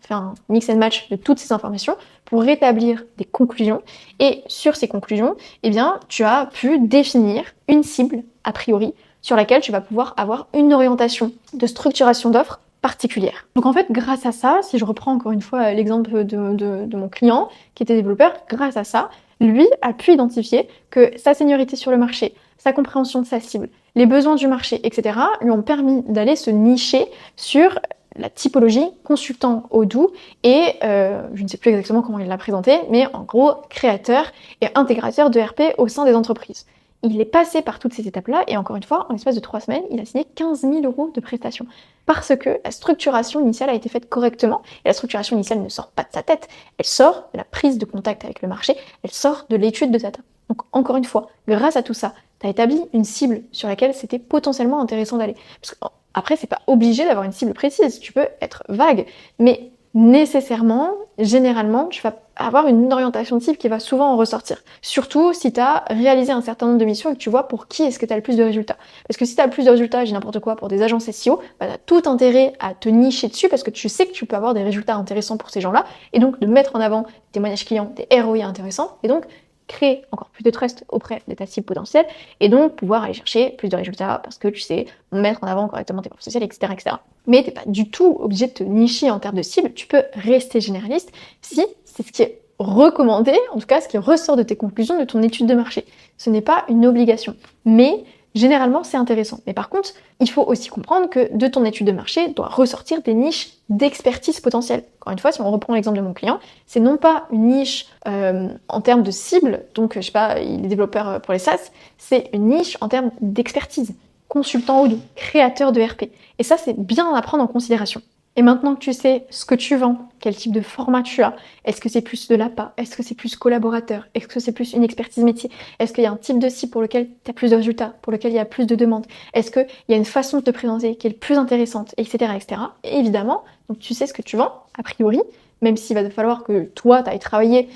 fait un mix and match de toutes ces informations pour établir des conclusions. Et sur ces conclusions, eh bien, tu as pu définir une cible, a priori, sur laquelle tu vas pouvoir avoir une orientation de structuration d'offres particulière. Donc en fait, grâce à ça, si je reprends encore une fois l'exemple de mon client qui était développeur, grâce à ça, lui a pu identifier que sa seniorité sur le marché, sa compréhension de sa cible, les besoins du marché, etc., lui ont permis d'aller se nicher sur la typologie consultant Odoo et je ne sais plus exactement comment il l'a présenté, mais en gros, créateur et intégrateur de RP au sein des entreprises. Il est passé par toutes ces étapes-là et encore une fois, en l'espace de 3 semaines, il a signé 15 000 € de prestations parce que la structuration initiale a été faite correctement et la structuration initiale ne sort pas de sa tête, elle sort de la prise de contact avec le marché, elle sort de l'étude de data. Donc encore une fois, grâce à tout ça, tu as établi une cible sur laquelle c'était potentiellement intéressant d'aller. Parce que, après, c'est pas obligé d'avoir une cible précise, tu peux être vague, mais nécessairement, généralement, tu vas avoir une orientation de cible qui va souvent en ressortir. Surtout si tu as réalisé un certain nombre de missions et que tu vois pour qui est-ce que tu as le plus de résultats. Parce que si tu as le plus de résultats, j'ai n'importe quoi, pour des agences SEO, bah, tu as tout intérêt à te nicher dessus parce que tu sais que tu peux avoir des résultats intéressants pour ces gens-là et donc de mettre en avant des témoignages clients, des ROI intéressants et donc créer encore plus de trust auprès de ta cible potentielle et donc pouvoir aller chercher plus de résultats parce que tu sais mettre en avant correctement tes profils sociaux, etc., etc. Mais t'es pas du tout obligé de te nicher en termes de cible, tu peux rester généraliste si c'est ce qui est recommandé, en tout cas ce qui ressort de tes conclusions de ton étude de marché. Ce n'est pas une obligation, mais généralement c'est intéressant. Mais par contre, il faut aussi comprendre que de ton étude de marché doit ressortir des niches d'expertise potentielle. Encore une fois, si on reprend l'exemple de mon client, c'est non pas une niche en termes de cible, donc je sais pas, il est développeur pour les SaaS, c'est une niche en termes d'expertise, consultant Odoo, créateur de RP. Et ça, c'est bien à prendre en considération. Et maintenant que tu sais ce que tu vends, quel type de format tu as, est-ce que c'est plus de l'appât, est-ce que c'est plus collaborateur, est-ce que c'est plus une expertise métier, est-ce qu'il y a un type de cible pour lequel tu as plus de résultats, pour lequel il y a plus de demandes, est-ce qu'il y a une façon de te présenter qui est plus intéressante, etc., etc. Et évidemment, donc tu sais ce que tu vends, a priori, même s'il va falloir que toi, tu ailles travailler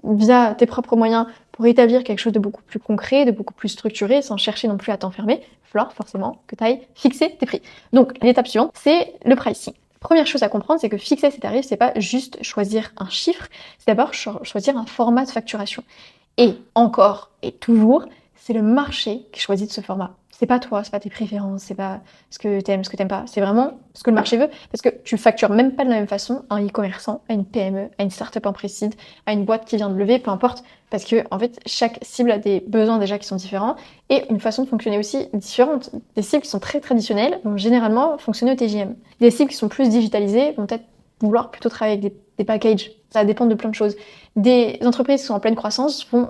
via tes propres moyens pour établir quelque chose de beaucoup plus concret, de beaucoup plus structuré, sans chercher non plus à t'enfermer, il va falloir forcément que tu ailles fixer tes prix. Donc l'étape suivante, c'est le pricing. Première chose à comprendre, c'est que fixer ses tarifs, c'est pas juste choisir un chiffre, c'est d'abord choisir un format de facturation. Et encore et toujours, c'est le marché qui choisit de ce format. C'est pas toi, c'est pas tes préférences, c'est pas ce que t'aimes, ce que t'aimes pas. C'est vraiment ce que le marché veut, parce que tu factures même pas de la même façon à un e-commerçant, à une PME, à une startup en précide, à une boîte qui vient de lever, peu importe. Parce que, en fait, chaque cible a des besoins déjà qui sont différents et une façon de fonctionner aussi différente. Des cibles qui sont très traditionnelles vont généralement fonctionner au TJM. Des cibles qui sont plus digitalisées vont peut-être vouloir plutôt travailler avec des packages. Ça dépend de plein de choses. Des entreprises qui sont en pleine croissance vont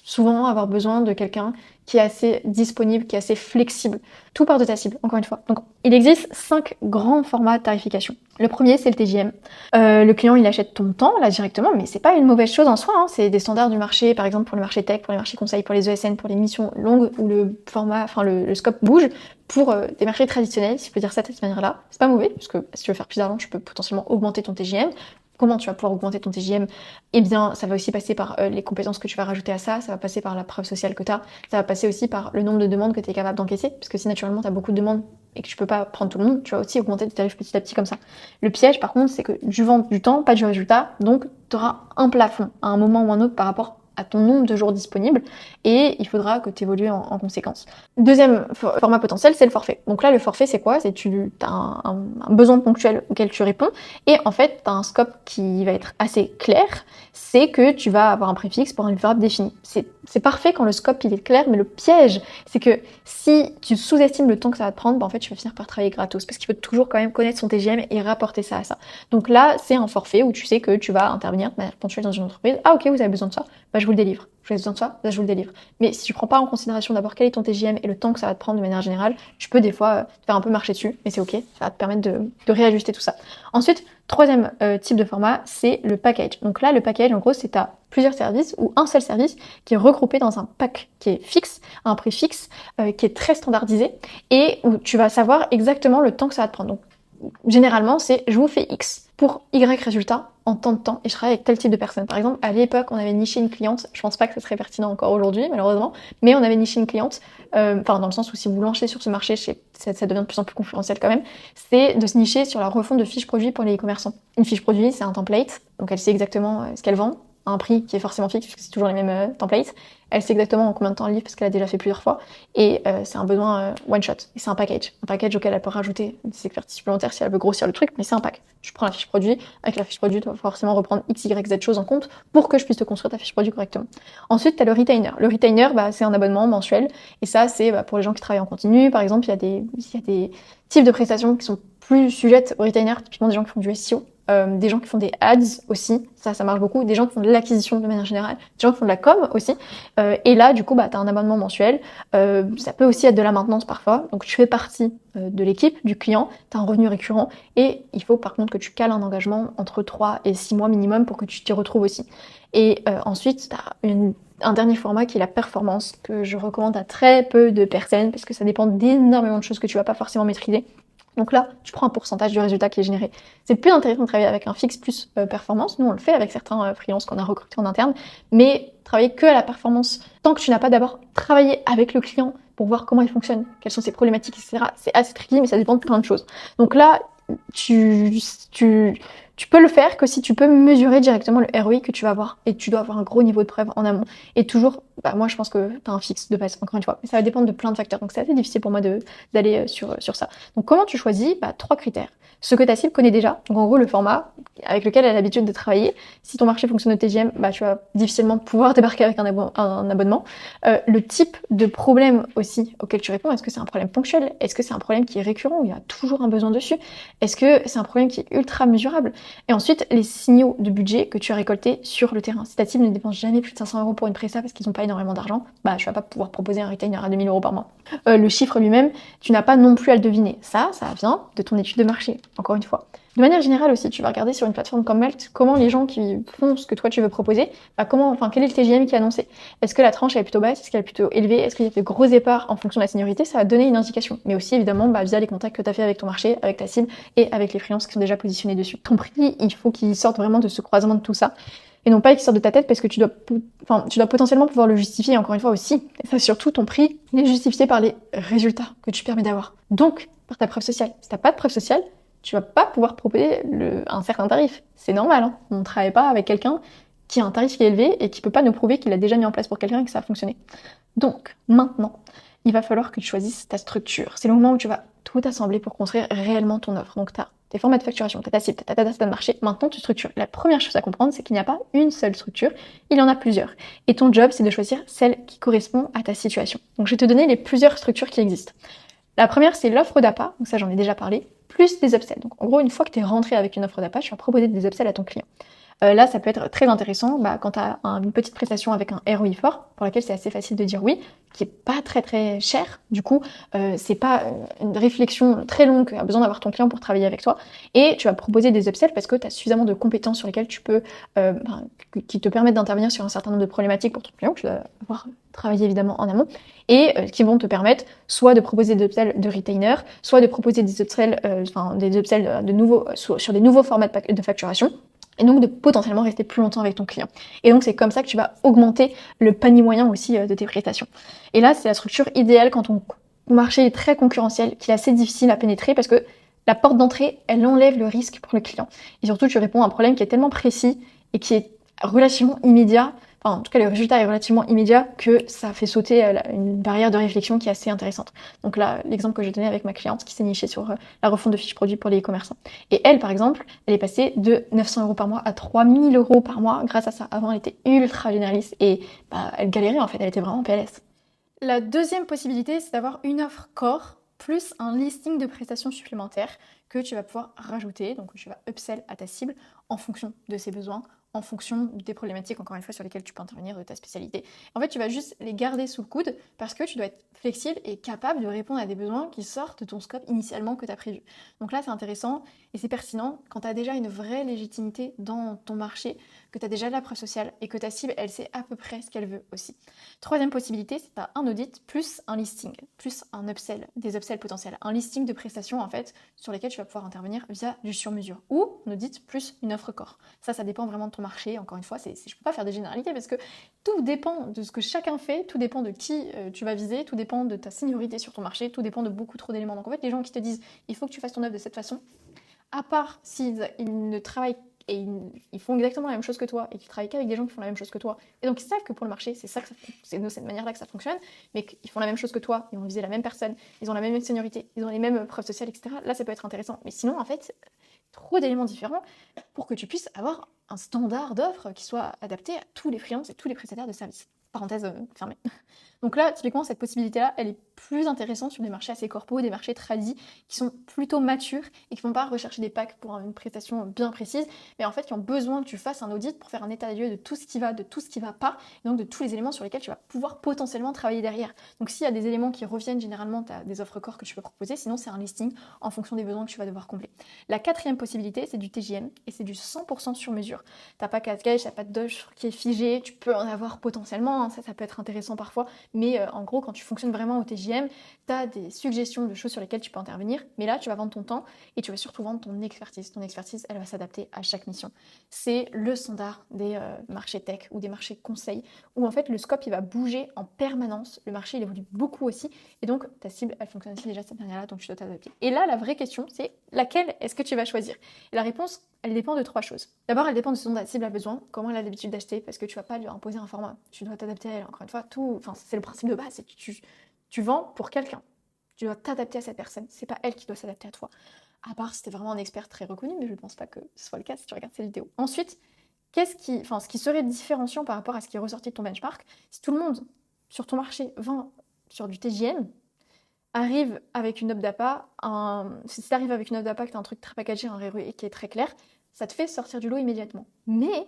souvent avoir besoin de quelqu'un qui est assez disponible, qui est assez flexible. Tout part de ta cible, encore une fois. Donc, il existe 5 grands formats de tarification. Le premier, c'est le TJM. Le client, il achète ton temps, là, directement, mais c'est pas une mauvaise chose en soi, hein. C'est des standards du marché, par exemple, pour le marché tech, pour les marchés conseils, pour les ESN, pour les missions longues, où le format, enfin, le scope bouge. Pour des marchés traditionnels, si je peux dire ça de cette manière-là, c'est pas mauvais, parce que si tu veux faire plus d'argent, tu peux potentiellement augmenter ton TJM. Comment tu vas pouvoir augmenter ton TJM? Eh bien, ça va aussi passer par les compétences que tu vas rajouter à ça, ça va passer par la preuve sociale que tu as, ça va passer aussi par le nombre de demandes que tu es capable d'encaisser, parce que si naturellement tu as beaucoup de demandes et que tu peux pas prendre tout le monde, tu vas aussi augmenter tes tarifs petit à petit comme ça. Le piège, par contre, c'est que tu vends du temps, pas du résultat, donc tu auras un plafond à un moment ou un autre par rapport à ton nombre de jours disponibles et il faudra que tu évolues en conséquence. Deuxième format potentiel, c'est le forfait. Donc là, le forfait, c'est quoi? C'est tu as un besoin ponctuel auquel tu réponds et en fait, tu as un scope qui va être assez clair, c'est que tu vas avoir un préfixe pour un livrable défini. C'est parfait quand le scope il est clair, mais le piège, c'est que si tu sous-estimes le temps que ça va te prendre, en fait, tu vas finir par travailler gratos parce qu'il faut toujours quand même connaître son TGM et rapporter ça à ça. Donc là, c'est un forfait où tu sais que tu vas intervenir de manière ponctuelle dans une entreprise. Ah ok, vous avez besoin de ça, bah, je vous le délivre. Vous avez besoin de ça, bah, je vous le délivre. Mais si tu prends pas en considération d'abord quel est ton TGM et le temps que ça va te prendre de manière générale, tu peux des fois te faire un peu marcher dessus, mais c'est ok, ça va te permettre de réajuster tout ça. Ensuite, troisième type de format, c'est le package. Donc là, le package, en gros, c'est tu as plusieurs services ou un seul service qui est regroupé dans un pack qui est fixe, à un prix fixe, qui est très standardisé et où tu vas savoir exactement le temps que ça va te prendre. Donc, généralement, c'est je vous fais X pour Y résultat en tant de temps et je travaille avec tel type de personne. Par exemple, à l'époque, on avait niché une cliente, je pense pas que ce serait pertinent encore aujourd'hui, malheureusement, mais on avait niché une cliente, enfin dans le sens où si vous lancez sur ce marché, ça devient de plus en plus concurrentiel quand même, c'est de se nicher sur la refonte de fiches produits pour les e-commerçants. Une fiche produit, c'est un template, donc elle sait exactement ce qu'elle vend, à un prix qui est forcément fixe puisque c'est toujours les mêmes templates. Elle sait exactement en combien de temps elle livre parce qu'elle a déjà fait plusieurs fois et c'est un besoin one shot et c'est un package auquel elle peut rajouter des expertises supplémentaires si elle veut grossir le truc, mais c'est un pack. Je prends la fiche produit, avec la fiche produit tu vas forcément reprendre x, y, z choses en compte pour que je puisse te construire ta fiche produit correctement. Ensuite tu as le retainer. Le retainer c'est un abonnement mensuel et ça c'est pour les gens qui travaillent en continu. Par exemple il y a des types de prestations qui sont plus sujettes au retainer, typiquement des gens qui font du SEO. Des gens qui font des ads aussi, ça marche beaucoup, des gens qui font de l'acquisition de manière générale, des gens qui font de la com aussi, et là du coup t'as un abonnement mensuel, ça peut aussi être de la maintenance parfois, donc tu fais partie de l'équipe, du client, t'as un revenu récurrent, et il faut par contre que tu cales un engagement entre 3 et 6 mois minimum pour que tu t'y retrouves aussi. Et ensuite t'as un dernier format qui est la performance, que je recommande à très peu de personnes, parce que ça dépend d'énormément de choses que tu vas pas forcément maîtriser. Donc là, tu prends un pourcentage du résultat qui est généré. C'est plus intéressant de travailler avec un fixe plus performance. Nous, on le fait avec certains freelances qu'on a recrutés en interne. Mais travailler que à la performance, tant que tu n'as pas d'abord travaillé avec le client pour voir comment il fonctionne, quelles sont ses problématiques, etc., c'est assez tricky, mais ça dépend de plein de choses. Donc là, tu Tu peux le faire que si tu peux mesurer directement le ROI que tu vas avoir. Et tu dois avoir un gros niveau de preuve en amont. Et toujours, moi je pense que tu as un fixe de base, encore une fois. Mais ça va dépendre de plein de facteurs. Donc c'est assez difficile pour moi d'aller sur ça. Donc comment tu choisis? 3 critères. Ce que ta cible connaît déjà. Donc en gros le format avec lequel elle a l'habitude de travailler. Si ton marché fonctionne au TGM, tu vas difficilement pouvoir débarquer avec un abonnement. Le type de problème aussi auquel tu réponds. Est-ce que c'est un problème ponctuel? Est-ce que c'est un problème qui est récurrent où il y a toujours un besoin dessus? Est-ce que c'est un problème qui est ultra mesurable? Et ensuite, les signaux de budget que tu as récoltés sur le terrain. Si ta cible ne dépense jamais plus de 500 € pour une presta parce qu'ils n'ont pas énormément d'argent, tu vas pas pouvoir proposer un retainer à 2000 € par mois. Le chiffre lui-même, tu n'as pas non plus à le deviner. Ça vient de ton étude de marché, encore une fois. De manière générale aussi, tu vas regarder sur une plateforme comme Melt comment les gens qui font ce que toi tu veux proposer, quel est le TGM qui est annoncé? Est-ce que la tranche elle est plutôt basse? Est-ce qu'elle est plutôt élevée? Est-ce qu'il y a de gros éparts en fonction de la seniorité? Ça va te donner une indication. Mais aussi évidemment via les contacts que tu as fait avec ton marché, avec ta cible et avec les freelances qui sont déjà positionnés dessus. Ton prix, il faut qu'il sorte vraiment de ce croisement de tout ça. Et non pas qu'il sorte de ta tête parce que tu dois potentiellement pouvoir le justifier encore une fois aussi. Et ça surtout, ton prix, il est justifié par les résultats que tu permets d'avoir. Donc, par ta preuve sociale. Si t'as pas de preuve sociale, tu vas pas pouvoir proposer un certain tarif. C'est normal, hein. On ne travaille pas avec quelqu'un qui a un tarif qui est élevé et qui peut pas nous prouver qu'il l'a déjà mis en place pour quelqu'un et que ça a fonctionné. Donc, maintenant, il va falloir que tu choisisses ta structure. C'est le moment où tu vas tout assembler pour construire réellement ton offre. Donc, tu as tes formats de facturation, tu as ta cible, tu as ta data de marché. Maintenant, tu structures. La première chose à comprendre, c'est qu'il n'y a pas une seule structure, il y en a plusieurs. Et ton job, c'est de choisir celle qui correspond à ta situation. Donc, je vais te donner les plusieurs structures qui existent. La première, c'est l'offre d'appât, donc ça j'en ai déjà parlé, plus des upsells. Donc en gros, une fois que tu es rentré avec une offre d'appât, tu vas proposer des upsells à ton client. Là, ça peut être très intéressant quand tu as une petite prestation avec un ROI fort, pour laquelle c'est assez facile de dire oui, qui est pas très très cher. Du coup, c'est pas une réflexion très longue qu'a besoin d'avoir ton client pour travailler avec toi. Et tu vas proposer des upsells parce que tu as suffisamment de compétences sur lesquelles tu peux, qui te permettent d'intervenir sur un certain nombre de problématiques pour ton client, que tu dois avoir travaillé évidemment en amont, et qui vont te permettre soit de proposer des upsells de retainer, soit de proposer des upsells, de nouveaux, sur des nouveaux formats de facturation, et donc de potentiellement rester plus longtemps avec ton client. Et donc c'est comme ça que tu vas augmenter le panier moyen aussi de tes prestations. Et là, c'est la structure idéale quand ton marché est très concurrentiel, qu'il est assez difficile à pénétrer parce que la porte d'entrée, elle enlève le risque pour le client. Et surtout, tu réponds à un problème qui est tellement précis et qui est relativement immédiat, en tout cas le résultat est relativement immédiat, que ça fait sauter une barrière de réflexion qui est assez intéressante. Donc là, l'exemple que j'ai donné avec ma cliente qui s'est nichée sur la refonte de fiches produits pour les e-commerçants. Et elle, par exemple, elle est passée de 900 € par mois à 3000 € par mois grâce à ça. Avant, elle était ultra généraliste et elle galérait en fait, elle était vraiment en PLS. La deuxième possibilité, c'est d'avoir une offre core plus un listing de prestations supplémentaires que tu vas pouvoir rajouter, donc que tu vas upsell à ta cible en fonction de ses besoins, en fonction des problématiques, encore une fois, sur lesquelles tu peux intervenir de ta spécialité. En fait, tu vas juste les garder sous le coude parce que tu dois être flexible et capable de répondre à des besoins qui sortent de ton scope initialement que tu as prévu. Donc là, c'est intéressant et c'est pertinent quand tu as déjà une vraie légitimité dans ton marché, que tu as déjà de la preuve sociale et que ta cible, elle sait à peu près ce qu'elle veut aussi. Troisième possibilité, c'est pas un audit plus un listing, plus un upsell, des upsells potentiels. Un listing de prestations, en fait, sur lesquelles tu vas pouvoir intervenir via du sur-mesure. Ou un audit plus une offre core. Ça dépend vraiment de ton marché. Encore une fois, je peux pas faire des généralités parce que tout dépend de ce que chacun fait, tout dépend de qui tu vas viser, tout dépend de ta seniorité sur ton marché, tout dépend de beaucoup trop d'éléments. Donc en fait, les gens qui te disent il faut que tu fasses ton œuvre de cette façon, à part s'ils ne travaillent et ils font exactement la même chose que toi et qu'ils travaillent qu'avec des gens qui font la même chose que toi, et donc ils savent que pour le marché c'est de cette manière là que ça fonctionne, mais qu'ils font la même chose que toi, ils vont viser la même personne, ils ont la même seniorité, ils ont les mêmes preuves sociales, etc. Là ça peut être intéressant, mais sinon en fait trop d'éléments différents pour que tu puisses avoir un standard d'offre qui soit adapté à tous les freelances et tous les prestataires de services. Parenthèse fermée. Donc là, typiquement, cette possibilité-là, elle est plus intéressante sur des marchés assez corpo, des marchés tradis qui sont plutôt matures et qui ne vont pas rechercher des packs pour une prestation bien précise, mais en fait qui ont besoin que tu fasses un audit pour faire un état des lieux de tout ce qui va, de tout ce qui va pas, et donc de tous les éléments sur lesquels tu vas pouvoir potentiellement travailler derrière. Donc s'il y a des éléments qui reviennent, généralement, tu as des offres corps que tu peux proposer, sinon c'est un listing en fonction des besoins que tu vas devoir combler. La quatrième possibilité, c'est du TJM et c'est du 100% sur mesure. T'as pas casse-gage, t'as pas de doge qui est figé, tu peux en avoir potentiellement, hein, ça peut être intéressant parfois, mais en gros, quand tu fonctionnes vraiment au TJM, tu as des suggestions de choses sur lesquelles tu peux intervenir, mais là, tu vas vendre ton temps et tu vas surtout vendre ton expertise. Ton expertise, elle va s'adapter à chaque mission. C'est le standard des marchés tech ou des marchés conseils, où en fait, le scope, il va bouger en permanence. Le marché, il évolue beaucoup aussi, et donc ta cible, elle fonctionne aussi déjà cette manière-là, donc tu dois t'adapter. Et là, la vraie question, c'est laquelle est-ce que tu vas choisir? Et la réponse, elle dépend de 3 choses. D'abord, elle dépend de ce dont ta cible a besoin, comment elle a l'habitude d'acheter, parce que tu vas pas lui imposer un format. Tu dois t'adapter à elle. Encore une fois, c'est le principe de base, c'est que tu vends pour quelqu'un. Tu dois t'adapter à cette personne. C'est pas elle qui doit s'adapter à toi. À part si t'es vraiment un expert très reconnu, mais je pense pas que ce soit le cas si tu regardes cette vidéo. Ensuite, ce qui serait différenciant par rapport à ce qui est ressorti de ton benchmark, si tout le monde sur ton marché vend sur du TJM, arrive avec une offre d'appât, si tu arrives avec une offre d'appât, que tu as un truc très packagé, un ROI qui est très clair, ça te fait sortir du lot immédiatement. Mais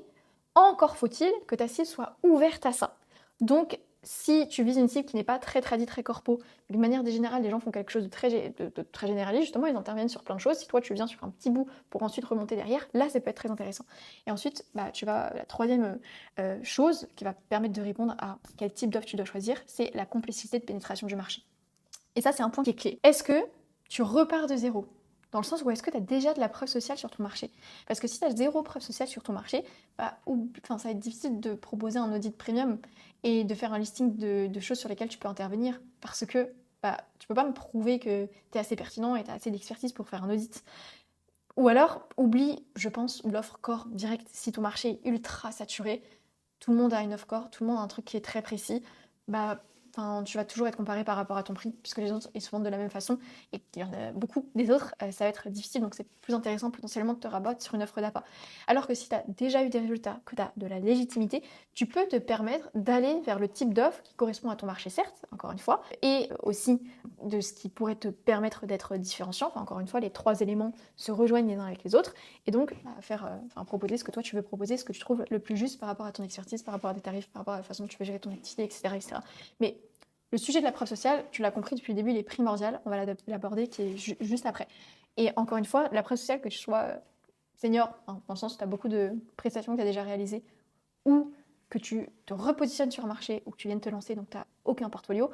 encore faut-il que ta cible soit ouverte à ça. Donc, si tu vises une cible qui n'est pas très tradie, très corpo, de manière générale, les gens font quelque chose de très généraliste, justement, ils interviennent sur plein de choses. Si toi, tu viens sur un petit bout pour ensuite remonter derrière, là, ça peut être très intéressant. Et ensuite, la troisième chose qui va permettre de répondre à quel type d'offre tu dois choisir, c'est la complexité de pénétration du marché. Et ça, c'est un point qui est clé. Est-ce que tu repars de zéro? Dans le sens où est-ce que tu as déjà de la preuve sociale sur ton marché? Parce que si tu as zéro preuve sociale sur ton marché, ça va être difficile de proposer un audit premium et de faire un listing de choses sur lesquelles tu peux intervenir. Parce que tu peux pas me prouver que tu es assez pertinent et tu as assez d'expertise pour faire un audit. Ou alors, oublie, je pense, l'offre core direct. Si ton marché est ultra saturé, tout le monde a une offre core, tout le monde a un truc qui est très précis, tu vas toujours être comparé par rapport à ton prix, puisque les autres ils se vendent de la même façon, et il y en a beaucoup des autres, ça va être difficile, donc c'est plus intéressant potentiellement de te rabattre sur une offre d'appât. Alors que si tu as déjà eu des résultats, que tu as de la légitimité, tu peux te permettre d'aller vers le type d'offre qui correspond à ton marché, certes, encore une fois, et aussi de ce qui pourrait te permettre d'être différenciant. Encore une fois, les 3 éléments se rejoignent les uns avec les autres, et donc proposer ce que toi tu veux proposer, ce que tu trouves le plus juste par rapport à ton expertise, par rapport à tes tarifs, par rapport à la façon dont tu veux gérer ton activité, etc. Mais le sujet de la preuve sociale, tu l'as compris depuis le début, il est primordial. On va l'aborder qui est juste après. Et encore une fois, la preuve sociale, que tu sois senior, dans le sens où tu as beaucoup de prestations que tu as déjà réalisées, ou que tu te repositionnes sur un marché, ou que tu viennes te lancer, donc tu n'as aucun portfolio,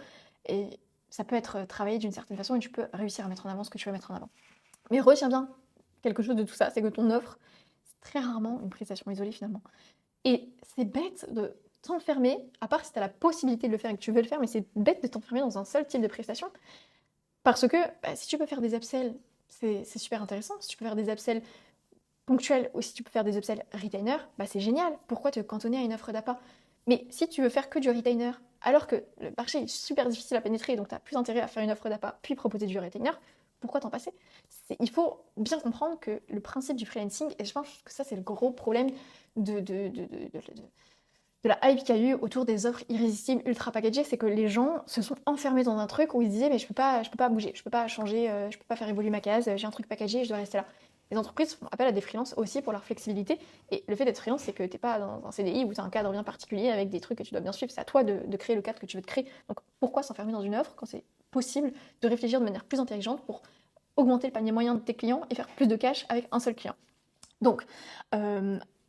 et ça peut être travaillé d'une certaine façon, et tu peux réussir à mettre en avant ce que tu veux mettre en avant. Mais retiens bien quelque chose de tout ça, c'est que ton offre, c'est très rarement une prestation isolée finalement. Et c'est bête de t'enfermer, à part si tu as la possibilité de le faire et que tu veux le faire, mais c'est bête de t'enfermer dans un seul type de prestation. Parce que si tu peux faire des upsells, c'est super intéressant. Si tu peux faire des upsells ponctuels ou si tu peux faire des upsells retainer, c'est génial. Pourquoi te cantonner à une offre d'appât? Mais si tu veux faire que du retainer, alors que le marché est super difficile à pénétrer, donc tu as plus intérêt à faire une offre d'appât puis proposer du retainer, pourquoi t'en passer? Il faut bien comprendre que le principe du freelancing, et je pense que ça c'est le gros problème de la hype qu'il y a eu autour des offres irrésistibles ultra packagées, c'est que les gens se sont enfermés dans un truc où ils se disaient mais je peux pas bouger, je peux pas changer, je peux pas faire évoluer ma case, j'ai un truc packagé, je dois rester là. Les entreprises font appel à des freelances aussi pour leur flexibilité, et le fait d'être freelance, c'est que t'es pas dans un CDI où t'as un cadre bien particulier avec des trucs que tu dois bien suivre, c'est à toi de créer le cadre que tu veux te créer. Donc pourquoi s'enfermer dans une offre quand c'est possible de réfléchir de manière plus intelligente pour augmenter le panier moyen de tes clients et faire plus de cash avec un seul client? Donc,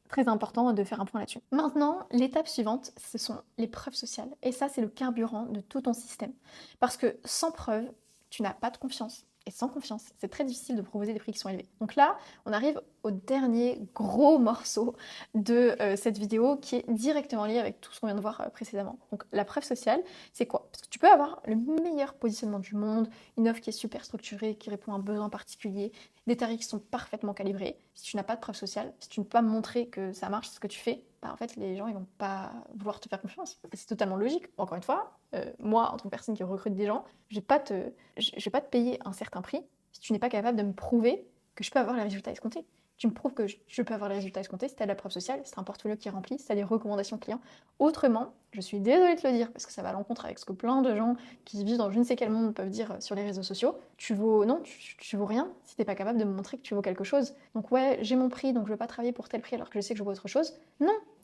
très important de faire un point là-dessus. Maintenant, l'étape suivante, ce sont les preuves sociales. Et ça, c'est le carburant de tout ton système. Parce que sans preuve, tu n'as pas de confiance. Et sans confiance, c'est très difficile de proposer des prix qui sont élevés. Donc là, on arrive au dernier gros morceau de cette vidéo qui est directement lié avec tout ce qu'on vient de voir précédemment. Donc la preuve sociale, c'est quoi? Parce que tu peux avoir le meilleur positionnement du monde, une offre qui est super structurée, qui répond à un besoin particulier, des tarifs qui sont parfaitement calibrés. Si tu n'as pas de preuve sociale, si tu ne peux pas montrer que ça marche, ce que tu fais, en fait, les gens, ils vont pas vouloir te faire confiance. Et c'est totalement logique. Encore une fois, moi, en tant que personne qui recrute des gens, je vais pas te payer un certain prix si tu n'es pas capable de me prouver que je peux avoir les résultats escomptés. Tu me prouves que je peux avoir les résultats escomptés si tu as de la preuve sociale, si tu as un portfolio qui est rempli, si tu as des recommandations clients. Autrement, je suis désolée de te le dire, parce que ça va à l'encontre avec ce que plein de gens qui vivent dans je ne sais quel monde peuvent dire sur les réseaux sociaux, tu vaux rien si tu n'es pas capable de me montrer que tu vaux quelque chose. Donc ouais, j'ai mon prix, donc je ne veux pas travailler pour tel prix alors que je sais que je vaux autre chose.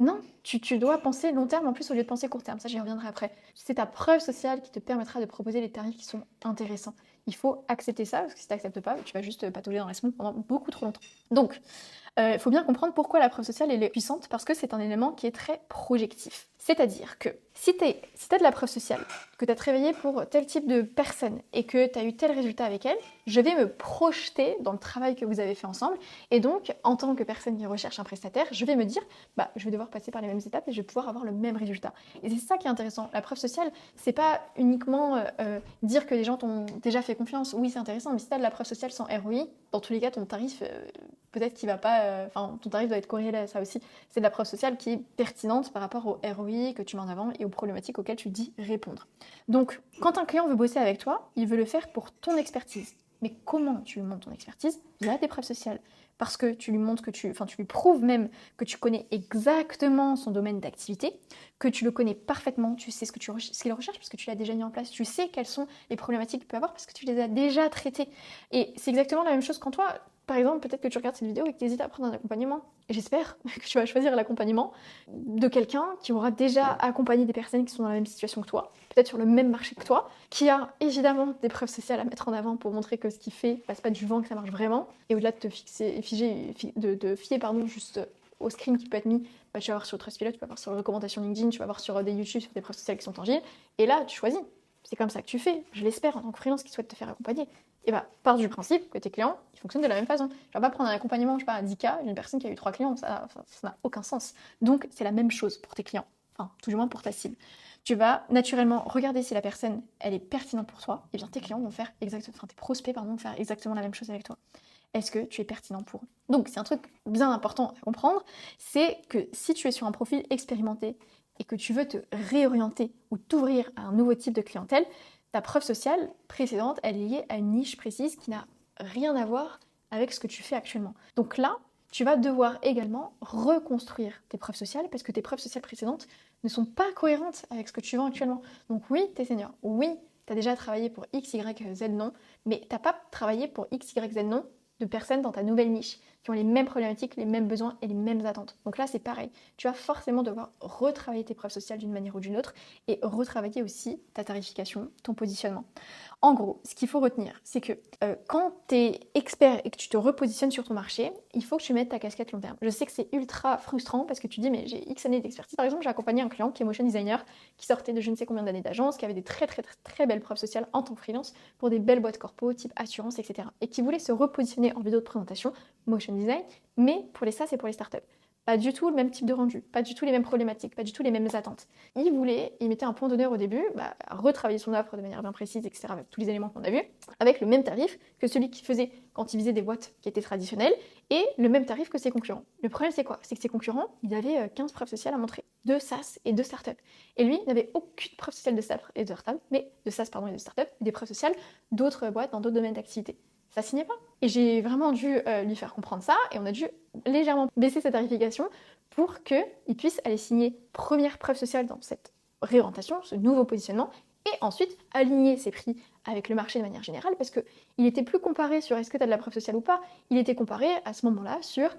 Non, tu dois penser long terme en plus au lieu de penser court terme, ça j'y reviendrai après. C'est ta preuve sociale qui te permettra de proposer des tarifs qui sont intéressants. Il faut accepter ça, parce que si tu n'acceptes pas, tu vas juste patauger dans la semonde pendant beaucoup trop longtemps. Donc, il faut bien comprendre pourquoi la preuve sociale elle est puissante, parce que c'est un élément qui est très projectif. C'est-à-dire que Si t'as de la preuve sociale, que tu as travaillé pour tel type de personne et que tu as eu tel résultat avec elle, je vais me projeter dans le travail que vous avez fait ensemble. Et donc, en tant que personne qui recherche un prestataire, je vais me dire, je vais devoir passer par les mêmes étapes et je vais pouvoir avoir le même résultat. Et c'est ça qui est intéressant. La preuve sociale, c'est pas uniquement dire que les gens t'ont déjà fait confiance. Oui, c'est intéressant, mais si tu as de la preuve sociale sans ROI, dans tous les cas, ton tarif, peut-être qu'il va pas... ton tarif doit être corrélé à ça aussi. C'est de la preuve sociale qui est pertinente par rapport au ROI que tu mets en avant et aux problématiques auxquelles tu dis répondre. Donc, quand un client veut bosser avec toi, il veut le faire pour ton expertise. Mais comment tu lui montres ton expertise? Via des preuves sociales. Parce que tu lui montres tu lui prouves même que tu connais exactement son domaine d'activité, que tu le connais parfaitement, tu sais ce qu'il recherche parce que tu l'as déjà mis en place, tu sais quelles sont les problématiques qu'il peut avoir parce que tu les as déjà traitées. Et c'est exactement la même chose quand toi, par exemple, peut-être que tu regardes cette vidéo et que tu hésites à prendre un accompagnement. Et j'espère que tu vas choisir l'accompagnement de quelqu'un qui aura déjà accompagné des personnes qui sont dans la même situation que toi, peut-être sur le même marché que toi, qui a évidemment des preuves sociales à mettre en avant pour montrer que ce qu'il fait passe pas du vent, que ça marche vraiment. Et au-delà de te fier juste au screen qui peut être mis, tu vas voir sur Trustpilot, tu vas voir sur les recommandations LinkedIn, tu vas voir sur des YouTube, sur des preuves sociales qui sont tangibles. Et là, tu choisis. C'est comme ça que tu fais, je l'espère, en tant que freelance qui souhaite te faire accompagner. Et pars du principe que tes clients, ils fonctionnent de la même façon. Je vais pas prendre un accompagnement, je sais pas, à 10K d'une personne qui a eu 3 clients, ça n'a aucun sens. Donc, c'est la même chose pour tes clients, enfin, tout du moins pour ta cible. Tu vas naturellement regarder si la personne, elle est pertinente pour toi, et bien tes clients vont faire tes prospects, vont faire exactement la même chose avec toi. Est-ce que tu es pertinent pour eux? Donc, c'est un truc bien important à comprendre, c'est que si tu es sur un profil expérimenté et que tu veux te réorienter ou t'ouvrir à un nouveau type de clientèle, ta preuve sociale précédente, elle est liée à une niche précise qui n'a rien à voir avec ce que tu fais actuellement. Donc là, tu vas devoir également reconstruire tes preuves sociales parce que tes preuves sociales précédentes ne sont pas cohérentes avec ce que tu vends actuellement. Donc oui, tu es senior, oui, tu as déjà travaillé pour X, Y, Z non, mais tu n'as pas travaillé pour X, Y, Z non de personnes dans ta nouvelle niche qui ont les mêmes problématiques, les mêmes besoins et les mêmes attentes. Donc là, c'est pareil. Tu vas forcément devoir retravailler tes preuves sociales d'une manière ou d'une autre et retravailler aussi ta tarification, ton positionnement. En gros, ce qu'il faut retenir, c'est que quand tu es expert et que tu te repositionnes sur ton marché, il faut que tu mettes ta casquette long terme. Je sais que c'est ultra frustrant parce que tu dis, mais j'ai X années d'expertise. Par exemple, j'ai accompagné un client qui est motion designer, qui sortait de je ne sais combien d'années d'agence, qui avait des très très très très belles preuves sociales en tant que freelance pour des belles boîtes corpo, type assurance, etc. Et qui voulait se repositionner en vidéo de présentation, motion design, mais pour les SaaS et pour les startups. Pas du tout le même type de rendu, pas du tout les mêmes problématiques, pas du tout les mêmes attentes. Il mettait un point d'honneur au début, à retravailler son offre de manière bien précise, etc., avec tous les éléments qu'on a vus, avec le même tarif que celui qu'il faisait quand il visait des boîtes qui étaient traditionnelles, et le même tarif que ses concurrents. Le problème, c'est quoi? C'est que ses concurrents, il avait 15 preuves sociales à montrer, de SaaS et de startups. Et lui, n'avait aucune preuve sociale de SaaS et de startups, mais de startups, des preuves sociales d'autres boîtes dans d'autres domaines d'activité. Ça signait pas. Et j'ai vraiment dû lui faire comprendre ça, et on a dû légèrement baisser sa tarification pour qu'il puisse aller signer première preuve sociale dans cette réorientation, ce nouveau positionnement, et ensuite aligner ses prix avec le marché de manière générale, parce qu'il n'était plus comparé sur est-ce que tu as de la preuve sociale ou pas, il était comparé à ce moment-là sur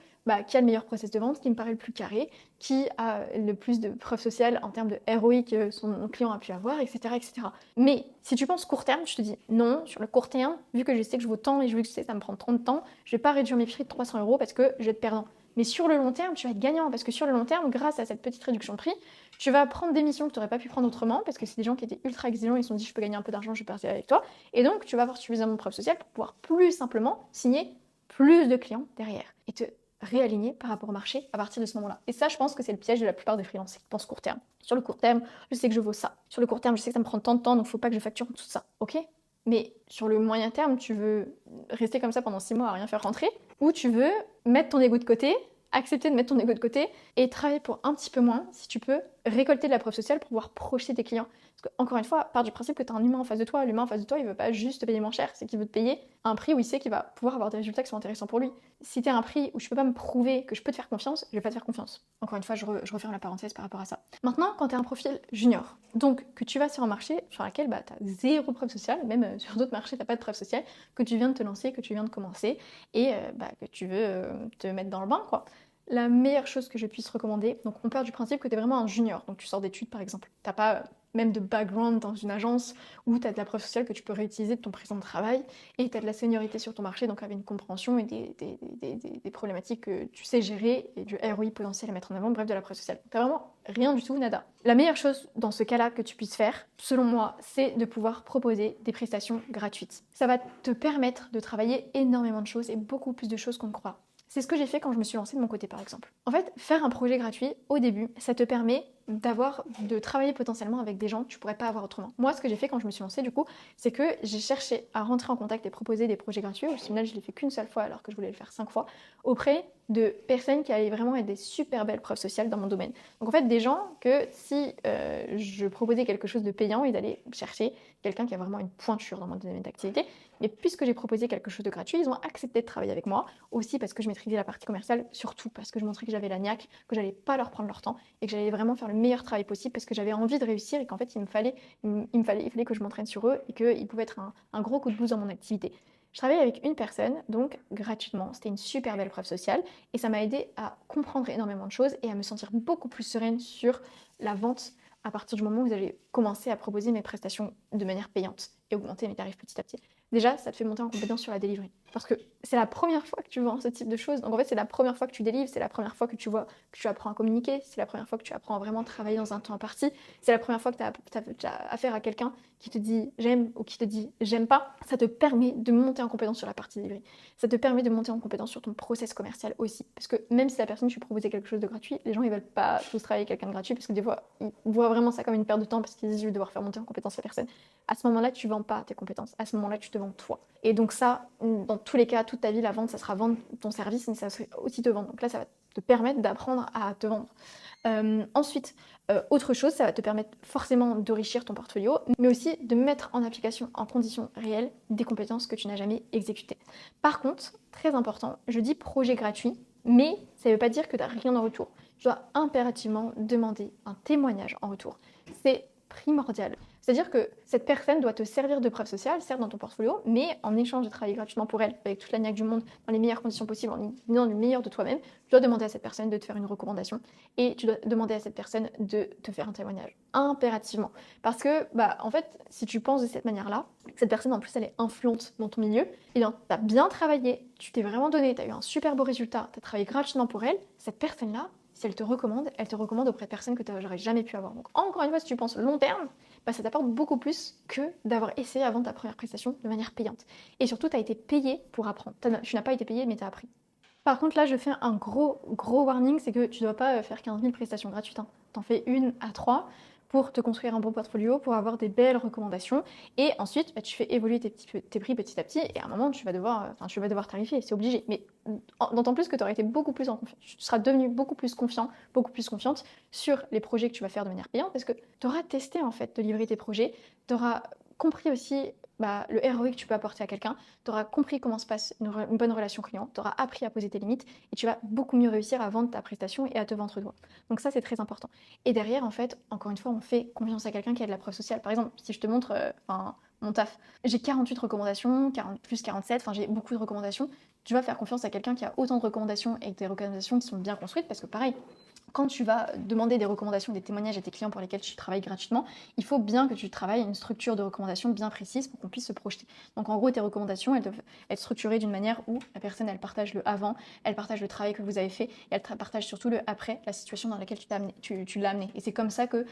qui a le meilleur process de vente, qui me paraît le plus carré, qui a le plus de preuves sociales en termes de ROI que son client a pu avoir, etc., etc. Mais si tu penses court terme, je te dis non, sur le court terme, vu que je sais que je vaux tant et je sais que ça me prend 30 temps, je vais pas réduire mes prix de 300 € parce que je vais être perdant. Mais sur le long terme, tu vas être gagnant parce que sur le long terme, grâce à cette petite réduction de prix, tu vas prendre des missions que tu n'aurais pas pu prendre autrement parce que c'est des gens qui étaient ultra exigeants, ils se sont dit je peux gagner un peu d'argent, je vais partir avec toi. Et donc, tu vas avoir suffisamment de preuves sociales pour pouvoir plus simplement signer plus de clients derrière et te réaligner par rapport au marché à partir de ce moment-là. Et ça, je pense que c'est le piège de la plupart des freelances qui pensent court terme. Sur le court terme, je sais que je vaux ça. Sur le court terme, je sais que ça me prend tant de temps, donc faut pas que je facture tout ça. Ok ? Mais sur le moyen terme, tu veux rester comme ça pendant 6 mois à rien faire rentrer, ou tu veux mettre ton ego de côté, accepter de mettre ton ego de côté et travailler pour un petit peu moins, si tu peux, récolter de la preuve sociale pour pouvoir projeter tes clients. Parce que, encore une fois, part du principe que tu as un humain en face de toi. L'humain en face de toi, il veut pas juste te payer moins cher, c'est qu'il veut te payer un prix où il sait qu'il va pouvoir avoir des résultats qui sont intéressants pour lui. Si tu as un prix où je peux pas me prouver que je peux te faire confiance, je vais pas te faire confiance. Encore une fois, je referme la parenthèse par rapport à ça. Maintenant, quand tu as un profil junior, donc que tu vas sur un marché sur lequel tu as zéro preuve sociale, même sur d'autres marchés, tu n'as pas de preuve sociale, que tu viens de te lancer, que tu viens de commencer et que tu veux te mettre dans le bain, quoi. la meilleure chose que je puisse recommander, donc on part du principe que tu es vraiment un junior, donc tu sors d'études par exemple, t'as pas même de background dans une agence où tu as de la preuve sociale que tu peux réutiliser de ton présent travail et tu as de la seniorité sur ton marché, donc avec une compréhension et des problématiques que tu sais gérer et du ROI potentiel à mettre en avant, bref, de la preuve sociale. Tu vraiment rien du tout, nada. La meilleure chose dans ce cas-là que tu puisses faire, selon moi, c'est de pouvoir proposer des prestations gratuites. Ça va te permettre de travailler énormément de choses et beaucoup plus de choses qu'on ne croit. C'est ce que j'ai fait quand je me suis lancée de mon côté, par exemple. En fait, faire un projet gratuit, au début, ça te permet de travailler potentiellement avec des gens que tu pourrais pas avoir autrement. Moi, ce que j'ai fait quand je me suis lancée, du coup, c'est que j'ai cherché à rentrer en contact et proposer des projets gratuits. Au final, je l'ai fait qu'une seule fois alors que je voulais le faire 5 fois, auprès de personnes qui avaient vraiment des super belles preuves sociales dans mon domaine. Donc en fait, des gens que si je proposais quelque chose de payant, ils allaient chercher quelqu'un qui a vraiment une pointure dans mon domaine d'activité. Mais puisque j'ai proposé quelque chose de gratuit, ils ont accepté de travailler avec moi, aussi parce que je maîtrisais la partie commerciale, surtout parce que je montrais que j'avais la niaque, que j'allais pas leur prendre leur temps et que j'allais vraiment faire le meilleur travail possible parce que j'avais envie de réussir et qu'en fait il fallait que je m'entraîne sur eux et qu'ils pouvaient être un gros coup de boost dans mon activité. Je travaillais avec une personne, donc gratuitement. C'était une super belle preuve sociale et ça m'a aidé à comprendre énormément de choses et à me sentir beaucoup plus sereine sur la vente à partir du moment où j'allais commencer à proposer mes prestations de manière payante et augmenter mes tarifs petit à petit. Déjà, ça te fait monter en compétence sur la delivery. Parce que c'est la première fois que tu vends ce type de choses. Donc en fait, c'est la première fois que tu délivres, c'est la première fois que tu vois que tu apprends à communiquer, c'est la première fois que tu apprends à vraiment travailler dans un temps imparti, c'est la première fois que tu as affaire à quelqu'un qui te dit j'aime ou qui te dit j'aime pas. Ça te permet de monter en compétence sur la partie delivery. Ça te permet de monter en compétence sur ton process commercial aussi. Parce que même si la personne, tu proposais quelque chose de gratuit, les gens ils veulent pas tous travailler avec quelqu'un de gratuit parce que des fois, ils voient vraiment ça comme une perte de temps parce qu'ils disent je vais devoir faire monter en compétence la personne. À ce moment-là, tu vends pas tes compétences. À ce moment-là, tu te vends toi. Et donc ça, dans tous les cas, toute ta vie, la vente, ça sera vendre ton service, mais ça sera aussi te vendre. Donc là, ça va te permettre d'apprendre à te vendre. Ensuite, autre chose, ça va te permettre forcément d'enrichir ton portfolio, mais aussi de mettre en application en conditions réelles des compétences que tu n'as jamais exécutées. Par contre, très important, je dis projet gratuit, mais ça ne veut pas dire que tu n'as rien en retour. Tu dois impérativement demander un témoignage en retour. C'est primordial. C'est-à-dire que cette personne doit te servir de preuve sociale, certes dans ton portfolio, mais en échange de travailler gratuitement pour elle, avec toute la niaque du monde, dans les meilleures conditions possibles, en donnant le meilleur de toi-même, tu dois demander à cette personne de te faire une recommandation et tu dois demander à cette personne de te faire un témoignage. Impérativement. Parce que, en fait, si tu penses de cette manière-là, cette personne, en plus, elle est influente dans ton milieu, et bien, tu as bien travaillé, tu t'es vraiment donné, tu as eu un super beau résultat, tu as travaillé gratuitement pour elle, cette personne-là, si elle te recommande auprès de personnes que tu n'aurais jamais pu avoir. Donc, encore une fois, si tu penses long terme, ça t'apporte beaucoup plus que d'avoir essayé avant ta première prestation de manière payante. Et surtout, tu as été payé pour apprendre. Tu n'as pas été payé, mais tu as appris. Par contre, là, je fais un gros warning, c'est que tu ne dois pas faire 15 000 prestations gratuites. T'en fais 1 à 3 pour te construire un bon portfolio, pour avoir des belles recommandations. Et ensuite, tu fais évoluer tes prix petit à petit. Et à un moment, tu vas devoir tarifier, c'est obligé. Mais d'autant plus que tu auras été beaucoup plus en confiance. Tu seras devenu beaucoup plus confiant, beaucoup plus confiante sur les projets que tu vas faire de manière payante parce que tu auras testé en fait de livrer tes projets. Tu auras compris aussi le ROI que tu peux apporter à quelqu'un, tu auras compris comment se passe une bonne relation client, tu auras appris à poser tes limites et tu vas beaucoup mieux réussir à vendre ta prestation et à te vendre toi. Donc ça, c'est très important. Et derrière, en fait, encore une fois, on fait confiance à quelqu'un qui a de la preuve sociale. Par exemple, si je te montre mon taf, j'ai 48 recommandations, plus 47, j'ai beaucoup de recommandations. Tu vas faire confiance à quelqu'un qui a autant de recommandations et des recommandations qui sont bien construites parce que pareil, quand tu vas demander des recommandations, des témoignages à tes clients pour lesquels tu travailles gratuitement, il faut bien que tu travailles une structure de recommandations bien précise pour qu'on puisse se projeter. Donc en gros, tes recommandations, elles doivent être structurées d'une manière où la personne, elle partage le avant, elle partage le travail que vous avez fait, et elle partage surtout le après, la situation dans laquelle tu l'as amené. Et c'est comme ça que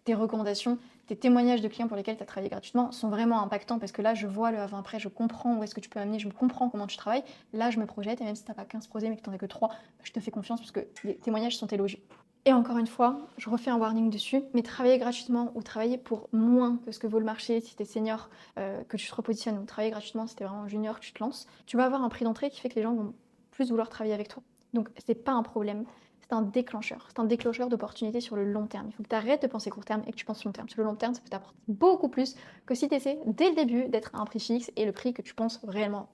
tes recommandations, tes témoignages de clients pour lesquels tu as travaillé gratuitement sont vraiment impactants parce que là, je vois le avant-après, je comprends où est-ce que tu peux amener, je comprends comment tu travailles. Là, je me projette et même si tu n'as pas 15 projets mais que tu n'en as que 3, je te fais confiance parce que les témoignages sont élogieux. Et encore une fois, je refais un warning dessus, mais travailler gratuitement ou travailler pour moins que ce que vaut le marché si tu es senior, que tu te repositionnes, ou travailler gratuitement si tu es vraiment junior, que tu te lances, tu vas avoir un prix d'entrée qui fait que les gens vont plus vouloir travailler avec toi. Donc c'est pas un problème. c'est un déclencheur. C'est un déclencheur d'opportunités sur le long terme. Il faut que tu arrêtes de penser court terme et que tu penses long terme. Sur le long terme, ça peut t'apporter beaucoup plus que si tu essaies dès le début d'être à un prix fixe et le prix que tu penses réellement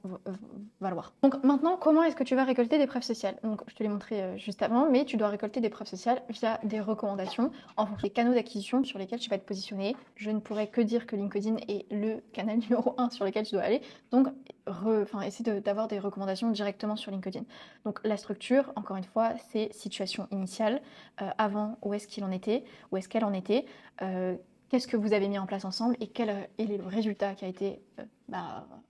valoir. Donc maintenant, comment est-ce que tu vas récolter des preuves sociales? Donc je te l'ai montré juste avant, mais tu dois récolter des preuves sociales via des recommandations en fonction des canaux d'acquisition sur lesquels tu vas être positionné. Je ne pourrais que dire que LinkedIn est le canal numéro 1 sur lequel tu dois aller. Donc essaie d'avoir des recommandations directement sur LinkedIn. Donc la structure, encore une fois, c'est situation initiale, avant où est-ce qu'il en était, où est-ce qu'elle en était, qu'est-ce que vous avez mis en place ensemble et quel est le résultat qui a été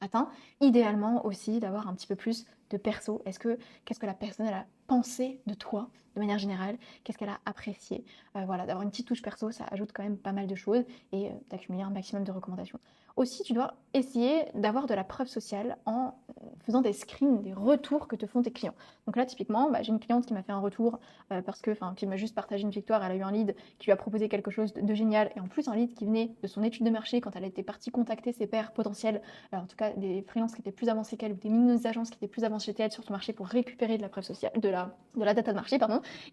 atteint. Idéalement aussi d'avoir un petit peu plus de perso. Qu'est-ce que la personne elle a pensé de toi de manière générale, qu'est-ce qu'elle a apprécié. Voilà, d'avoir une petite touche perso, ça ajoute quand même pas mal de choses et d'accumuler un maximum de recommandations. Aussi, tu dois essayer d'avoir de la preuve sociale en faisant des screens, des retours que te font tes clients. Donc là, typiquement, j'ai une cliente qui m'a fait un retour qui m'a juste partagé une victoire. Elle a eu un lead qui lui a proposé quelque chose de génial et en plus un lead qui venait de son étude de marché quand elle était partie contacter ses pairs potentiels, en tout cas des freelances qui étaient plus avancés qu'elle ou des mini-agences qui étaient plus avancées qu'elle sur son marché pour récupérer de la preuve sociale, de la data de marché,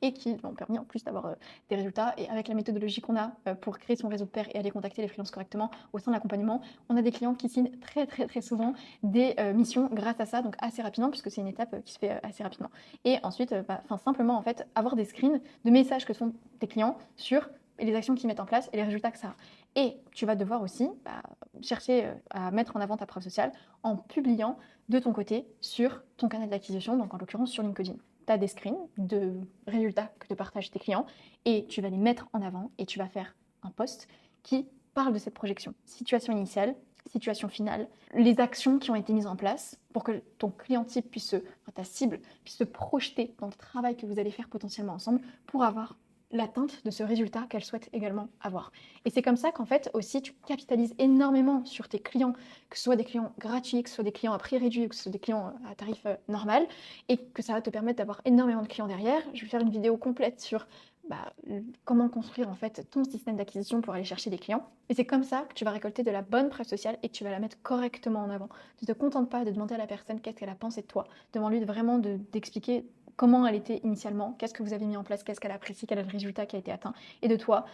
et qui m'ont permis en plus d'avoir des résultats. Et avec la méthodologie qu'on a pour créer son réseau de pairs et aller contacter les freelances correctement au sein de l'accompagnement, on a des clients qui signent très très très souvent des missions grâce à ça, donc assez rapidement puisque c'est une étape qui se fait assez rapidement. Et ensuite, simplement en fait avoir des screens de messages que font tes clients sur les actions qu'ils mettent en place et les résultats que ça a. Et tu vas devoir aussi chercher à mettre en avant ta preuve sociale en publiant de ton côté sur ton canal d'acquisition, donc en l'occurrence sur LinkedIn. Tu as des screens de résultats que te partagent tes clients et tu vas les mettre en avant et tu vas faire un post qui parle de cette projection. Situation initiale, situation finale, les actions qui ont été mises en place pour que ton client type ta cible puisse se projeter dans le travail que vous allez faire potentiellement ensemble pour avoir l'atteinte de ce résultat qu'elle souhaite également avoir. Et c'est comme ça qu'en fait aussi tu capitalises énormément sur tes clients, que ce soit des clients gratuits, que ce soit des clients à prix réduit, que ce soit des clients à tarif normal, et que ça va te permettre d'avoir énormément de clients derrière. Je vais faire une vidéo complète sur comment construire en fait ton système d'acquisition pour aller chercher des clients. Et c'est comme ça que tu vas récolter de la bonne preuve sociale et que tu vas la mettre correctement en avant. Ne te contente pas de demander à la personne qu'est-ce qu'elle a pensé de toi. Demande-lui vraiment d'expliquer comment elle était initialement, qu'est-ce que vous avez mis en place, qu'est-ce qu'elle apprécie, quel est le résultat qui a été atteint. Et de toi,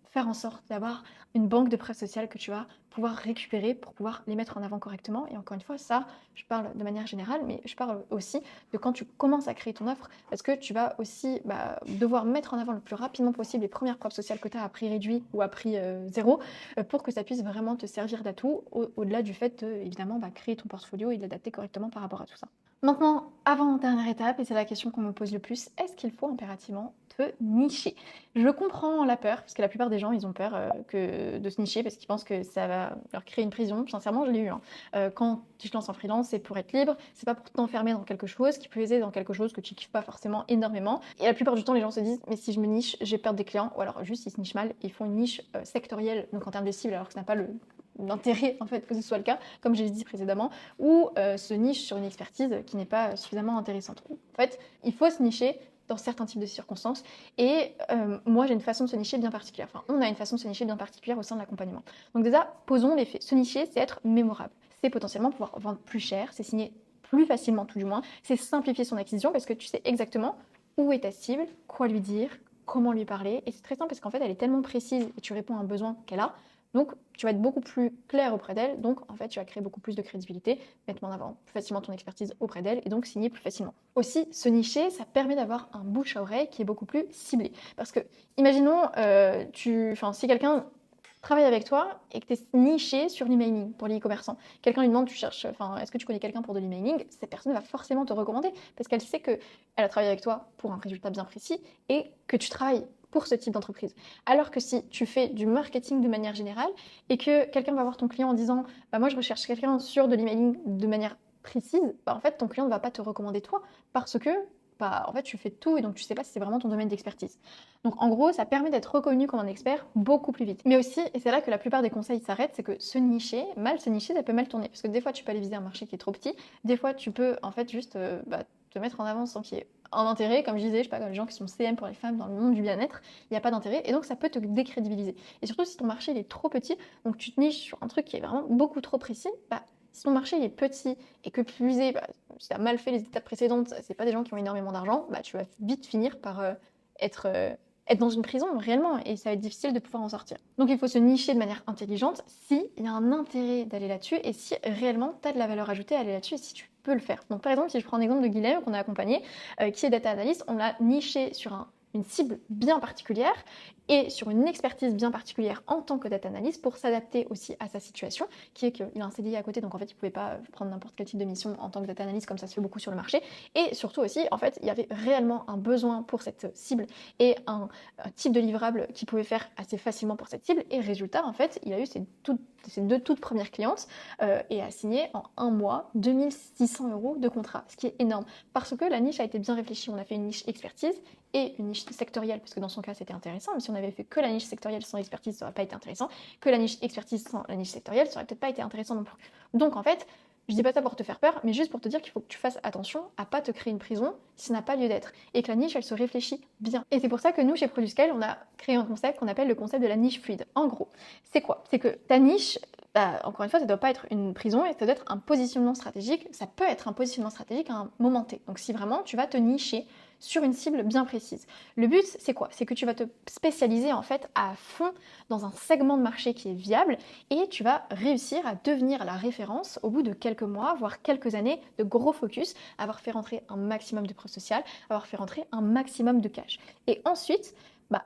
faire en sorte d'avoir une banque de preuves sociales que tu vas pouvoir récupérer pour pouvoir les mettre en avant correctement. Et encore une fois, ça, je parle de manière générale, mais je parle aussi de quand tu commences à créer ton offre, parce que tu vas aussi devoir mettre en avant le plus rapidement possible les premières preuves sociales que tu as à prix réduit ou à prix zéro, pour que ça puisse vraiment te servir d'atout, au-delà du fait de, évidemment, créer ton portfolio et l'adapter correctement par rapport à tout ça. Maintenant, avant-dernière étape, et c'est la question qu'on me pose le plus, est-ce qu'il faut impérativement te nicher? Je comprends la peur, parce que la plupart des gens, ils ont peur de se nicher, parce qu'ils pensent que ça va leur créer une prison. Sincèrement, je l'ai eu. Quand tu te lances en freelance, c'est pour être libre, c'est pas pour t'enfermer dans quelque chose, qui peut aider dans quelque chose que tu kiffes pas forcément énormément. Et la plupart du temps, les gens se disent, mais si je me niche, j'ai peur des clients, ou alors juste ils se nichent mal, ils font une niche sectorielle, donc en termes de cible, alors que ça n'a pas l'intérêt en fait que ce soit le cas, comme j'ai dit précédemment, ou se niche sur une expertise qui n'est pas suffisamment intéressante. En fait, il faut se nicher dans certains types de circonstances, et moi j'ai une façon de se nicher bien particulière, on a une façon de se nicher bien particulière au sein de l'accompagnement. Donc déjà, posons les faits. Se nicher, c'est être mémorable, c'est potentiellement pouvoir vendre plus cher, c'est signer plus facilement tout du moins, c'est simplifier son acquisition parce que tu sais exactement où est ta cible, quoi lui dire, comment lui parler, et c'est très simple parce qu'en fait elle est tellement précise et tu réponds à un besoin qu'elle a. Donc, tu vas être beaucoup plus clair auprès d'elle. Donc, en fait, tu vas créer beaucoup plus de crédibilité, mettre en avant plus facilement ton expertise auprès d'elle et donc signer plus facilement. Aussi, se nicher, ça permet d'avoir un bouche à oreille qui est beaucoup plus ciblé. Parce que, imaginons, si quelqu'un travaille avec toi et que tu es niché sur l'emailing pour les e-commerçants. Quelqu'un lui demande, est-ce que tu connais quelqu'un pour de l'emailing? Cette personne va forcément te recommander parce qu'elle sait qu'elle a travaillé avec toi pour un résultat bien précis et que tu travailles pour ce type d'entreprise. Alors que si tu fais du marketing de manière générale et que quelqu'un va voir ton client en disant moi je recherche quelqu'un sur de l'emailing de manière précise, en fait ton client ne va pas te recommander toi parce que en fait tu fais tout et donc tu sais pas si c'est vraiment ton domaine d'expertise. Donc en gros ça permet d'être reconnu comme un expert beaucoup plus vite. Mais aussi, et c'est là que la plupart des conseils s'arrêtent, c'est que se nicher, ça peut mal tourner parce que des fois tu peux aller viser un marché qui est trop petit, des fois tu peux en fait juste te mettre en avant sans qu'il y ait un intérêt, comme je disais, comme les gens qui sont CM pour les femmes dans le monde du bien-être, il n'y a pas d'intérêt et donc ça peut te décrédibiliser. Et surtout si ton marché il est trop petit, donc tu te niches sur un truc qui est vraiment beaucoup trop précis, si ton marché il est petit et que plus si tu as mal fait les étapes précédentes, c'est pas des gens qui ont énormément d'argent, bah tu vas vite finir par être, être dans une prison réellement et ça va être difficile de pouvoir en sortir. Donc il faut se nicher de manière intelligente si il y a un intérêt d'aller là-dessus et si réellement tu as de la valeur ajoutée à aller là-dessus et si tu peux le faire. Donc par exemple, si je prends un exemple de Guilhem qu'on a accompagné, qui est data analyst, on l'a niché sur une cible bien particulière et sur une expertise bien particulière en tant que data analyst pour s'adapter aussi à sa situation, qui est qu'il a un CDI à côté, donc en fait il ne pouvait pas prendre n'importe quel type de mission en tant que data analyst comme ça se fait beaucoup sur le marché, et surtout aussi en fait il y avait réellement un besoin pour cette cible et un type de livrable qu'il pouvait faire assez facilement pour cette cible, et résultat en fait il a eu ses deux toutes premières clientes et a signé en un mois 2600 € de contrat, ce qui est énorme parce que la niche a été bien réfléchie. On a fait une niche expertise et une niche sectorielle, parce que dans son cas c'était intéressant, mais si on avait fait que la niche sectorielle sans expertise, ça n'aurait pas été intéressant, que la niche expertise sans la niche sectorielle, ça n'aurait peut-être pas été intéressant non plus. Donc en fait, je dis pas ça pour te faire peur, mais juste pour te dire qu'il faut que tu fasses attention à pas te créer une prison si ça n'a pas lieu d'être, et que la niche elle se réfléchit bien. Et c'est pour ça que nous chez Produscale, on a créé un concept qu'on appelle le concept de la niche fluide. En gros, c'est quoi? C'est que ta niche, encore une fois, ça ne doit pas être une prison et ça doit être un positionnement stratégique. Ça peut être un positionnement stratégique à un moment T. Donc si vraiment tu vas te nicher sur une cible bien précise. Le but, c'est quoi? C'est que tu vas te spécialiser en fait à fond dans un segment de marché qui est viable et tu vas réussir à devenir la référence au bout de quelques mois, voire quelques années de gros focus, avoir fait rentrer un maximum de preuves sociales, avoir fait rentrer un maximum de cash. Et ensuite,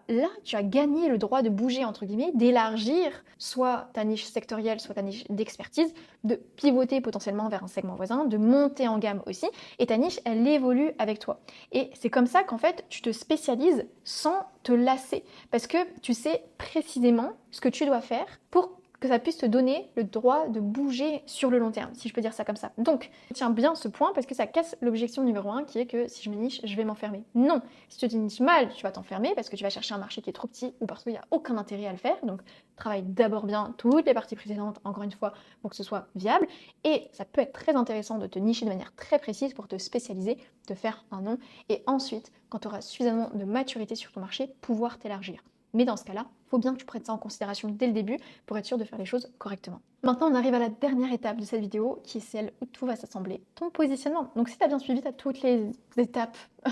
là, tu as gagné le droit de bouger, entre guillemets, d'élargir soit ta niche sectorielle, soit ta niche d'expertise, de pivoter potentiellement vers un segment voisin, de monter en gamme aussi, et ta niche, elle évolue avec toi. Et c'est comme ça qu'en fait, tu te spécialises sans te lasser, parce que tu sais précisément ce que tu dois faire pour que ça puisse te donner le droit de bouger sur le long terme, si je peux dire ça comme ça. Donc, tiens bien ce point parce que ça casse l'objection numéro 1 qui est que si je me niche, je vais m'enfermer. Non, si tu te niches mal, tu vas t'enfermer parce que tu vas chercher un marché qui est trop petit ou parce qu'il n'y a aucun intérêt à le faire. Donc, travaille d'abord bien toutes les parties précédentes, encore une fois, pour que ce soit viable. Et ça peut être très intéressant de te nicher de manière très précise pour te spécialiser, te faire un nom et ensuite, quand tu auras suffisamment de maturité sur ton marché, pouvoir t'élargir. Mais dans ce cas-là, il faut bien que tu prennes ça en considération dès le début pour être sûr de faire les choses correctement. Maintenant, on arrive à la dernière étape de cette vidéo qui est celle où tout va s'assembler, ton positionnement. Donc si tu as bien suivi, tu as toutes les étapes, tu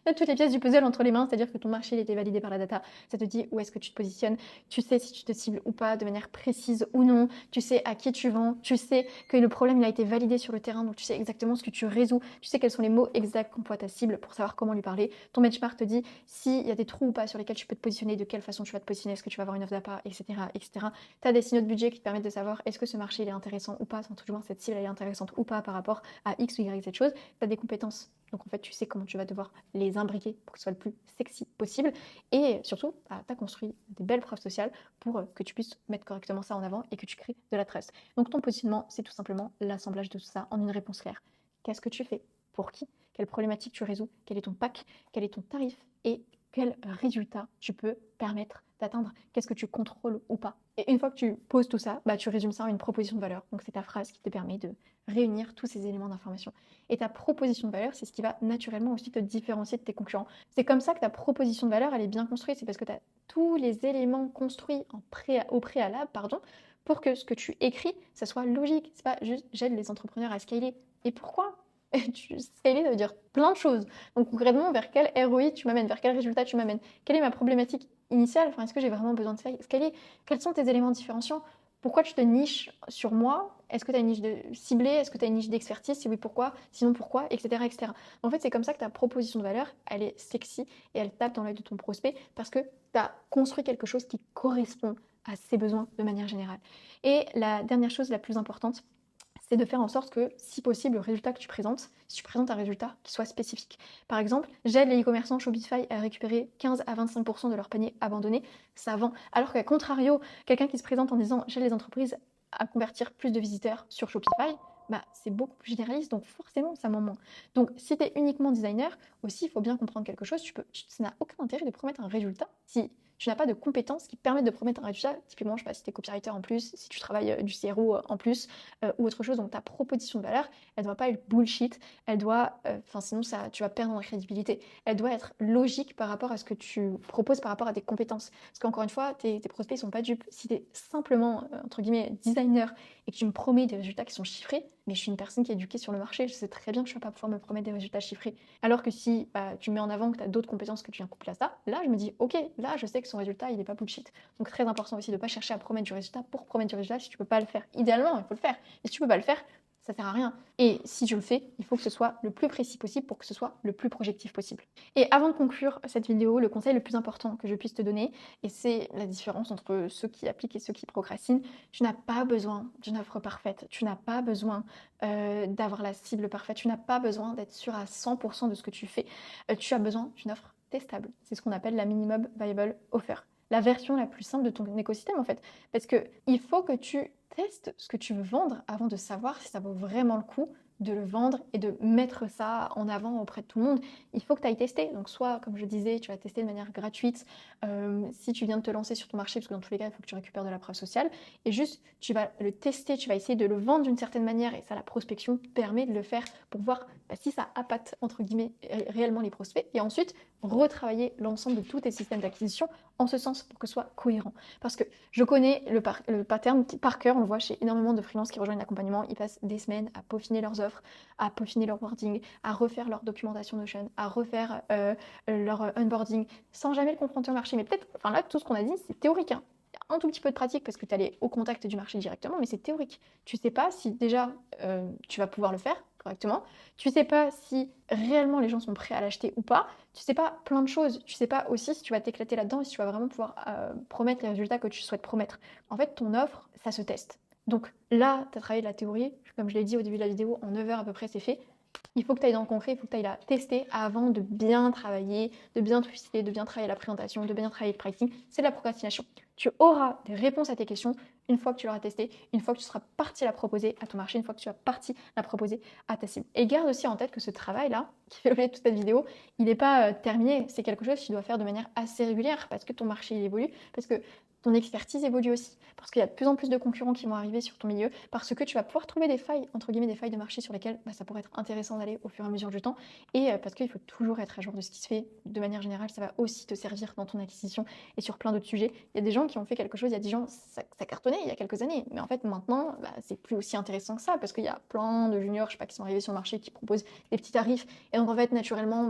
as toutes les pièces du puzzle entre les mains, c'est-à-dire que ton marché il a été validé par la data, ça te dit où est-ce que tu te positionnes, tu sais si tu te cibles ou pas de manière précise ou non, tu sais à qui tu vends, tu sais que le problème il a été validé sur le terrain, donc tu sais exactement ce que tu résous, tu sais quels sont les mots exacts qu'emploie ta cible pour savoir comment lui parler. Ton benchmark te dit s'il y a des trous ou pas sur lesquels tu peux te positionner, de quelle façon tu vas te positionner, est-ce que tu vas avoir une offre d'appât, etc. etc. Tu as des signaux de budget qui te permettent de savoir est-ce que ce marché il est intéressant ou pas, enfin, tout du moins cette cible elle est intéressante ou pas par rapport à X ou Y, cette chose. Tu as des compétences, donc en fait tu sais comment tu vas devoir les imbriquer pour que ce soit le plus sexy possible et surtout tu as construit des belles preuves sociales pour que tu puisses mettre correctement ça en avant et que tu crées de la trust. Donc ton positionnement c'est tout simplement l'assemblage de tout ça en une réponse claire. Qu'est-ce que tu fais? Pour qui? Quelle problématique tu résous? Quel est ton pack? Quel est ton tarif? Et quel résultat tu peux permettre d'atteindre? Qu'est-ce que tu contrôles ou pas? Et une fois que tu poses tout ça, tu résumes ça en une proposition de valeur. Donc c'est ta phrase qui te permet de réunir tous ces éléments d'information. Et ta proposition de valeur, c'est ce qui va naturellement aussi te différencier de tes concurrents. C'est comme ça que ta proposition de valeur, elle est bien construite. C'est parce que tu as tous les éléments construits au préalable, pour que ce que tu écris, ça soit logique. C'est pas juste j'aide les entrepreneurs à scaler. Et pourquoi? Scaler, ça veut dire plein de choses. Donc concrètement, vers quel ROI tu m'amènes, vers quel résultat tu m'amènes, quelle est ma problématique initiale, enfin, est-ce que j'ai vraiment besoin de scaler, quels sont tes éléments différenciants, pourquoi tu te niches sur moi, est-ce que tu as une niche de ciblée, est-ce que tu as une niche d'expertise, si oui pourquoi, sinon pourquoi, etc. etc. En fait, c'est comme ça que ta proposition de valeur, elle est sexy et elle tape dans l'œil de ton prospect parce que tu as construit quelque chose qui correspond à ses besoins de manière générale. Et la dernière chose la plus importante, c'est de faire en sorte que, si possible, le résultat que tu présentes, si tu présentes un résultat qui soit spécifique. Par exemple, j'aide les e-commerçants Shopify à récupérer 15 à 25% de leur panier abandonné, ça vend. Alors qu'à contrario, quelqu'un qui se présente en disant j'aide les entreprises à convertir plus de visiteurs sur Shopify, c'est beaucoup plus généraliste, donc forcément ça ment moins. Donc si tu es uniquement designer, aussi il faut bien comprendre quelque chose, ça n'a aucun intérêt de promettre un résultat si tu n'as pas de compétences qui permettent de promettre un résultat. Typiquement, je sais pas si tu es copywriter en plus, si tu travailles du CRO en plus ou autre chose. Donc ta proposition de valeur, elle doit pas être bullshit. Elle doit, sinon tu vas perdre en crédibilité. Elle doit être logique par rapport à ce que tu proposes, par rapport à tes compétences. Parce qu'encore une fois, tes prospects sont pas dupes. Si tu es simplement, entre guillemets, designer et que tu me promets des résultats qui sont chiffrés, mais je suis une personne qui est éduquée sur le marché, je sais très bien que je ne vais pas pouvoir me promettre des résultats chiffrés. Alors que si tu mets en avant que tu as d'autres compétences que tu viens coupler à ça, là je me dis ok, là je sais que son résultat il n'est pas bullshit. Donc très important aussi de ne pas chercher à promettre du résultat pour promettre du résultat si tu peux pas le faire. Idéalement, il faut le faire. Et si tu peux pas le faire, ça sert à rien. Et si tu le fais, il faut que ce soit le plus précis possible pour que ce soit le plus projectif possible. Et avant de conclure cette vidéo, le conseil le plus important que je puisse te donner, et c'est la différence entre ceux qui appliquent et ceux qui procrastinent, tu n'as pas besoin d'une offre parfaite, tu n'as pas besoin d'avoir la cible parfaite, tu n'as pas besoin d'être sûr à 100% de ce que tu fais. Tu as besoin d'une offre testable. C'est ce qu'on appelle la minimum viable offer. La version la plus simple de ton écosystème en fait. Parce qu'il faut que tu testes ce que tu veux vendre avant de savoir si ça vaut vraiment le coup de le vendre et de mettre ça en avant auprès de tout le monde. Il faut que tu ailles tester. Donc soit, comme je disais, tu vas tester de manière gratuite si tu viens de te lancer sur ton marché, parce que dans tous les cas, il faut que tu récupères de la preuve sociale. Et juste, tu vas le tester, tu vas essayer de le vendre d'une certaine manière. Et ça, la prospection permet de le faire pour voir si ça appâte, entre guillemets, réellement les prospects. Et ensuite, retravailler l'ensemble de tous tes systèmes d'acquisition en ce sens pour que ce soit cohérent. Parce que je connais le pattern par cœur, on le voit chez énormément de freelances qui rejoignent l'accompagnement, ils passent des semaines à peaufiner leurs offres, à peaufiner leur wording, à refaire leur documentation Notion, à refaire leur onboarding, sans jamais le confronter au marché. Mais peut-être, là, tout ce qu'on a dit, c'est théorique. Hein. Il y a un tout petit peu de pratique parce que tu es allé au contact du marché directement, mais c'est théorique. Tu sais pas si déjà tu vas pouvoir le faire correctement. Tu sais pas si réellement les gens sont prêts à l'acheter ou pas. Tu sais pas plein de choses. Tu sais pas aussi si tu vas t'éclater là-dedans et si tu vas vraiment pouvoir promettre les résultats que tu souhaites promettre. En fait, ton offre, ça se teste. Donc là, tu as travaillé de la théorie. Comme je l'ai dit au début de la vidéo, en 9 heures à peu près, c'est fait. Il faut que tu ailles dans le concret, il faut que tu ailles la tester avant de bien travailler, de bien twister, de bien travailler la présentation, de bien travailler le pricing. C'est de la procrastination. Tu auras des réponses à tes questions une fois que tu l'auras testé, une fois que tu seras parti la proposer à ton marché, une fois que tu as parti la proposer à ta cible. Et garde aussi en tête que ce travail-là, qui fait l'objet de toute cette vidéo, il n'est pas terminé. C'est quelque chose que tu dois faire de manière assez régulière parce que ton marché il évolue, parce que ton expertise évolue aussi, parce qu'il y a de plus en plus de concurrents qui vont arriver sur ton milieu, parce que tu vas pouvoir trouver des failles, entre guillemets des failles de marché sur lesquelles ça pourrait être intéressant d'aller au fur et à mesure du temps, et parce qu'il faut toujours être à jour de ce qui se fait. De manière générale, ça va aussi te servir dans ton acquisition et sur plein d'autres sujets. Il y a des gens qui ont fait quelque chose, il y a des gens, ça cartonnait il y a quelques années, mais en fait maintenant, c'est plus aussi intéressant que ça, parce qu'il y a plein de juniors, je sais pas, qui sont arrivés sur le marché, qui proposent des petits tarifs, et donc en fait, naturellement,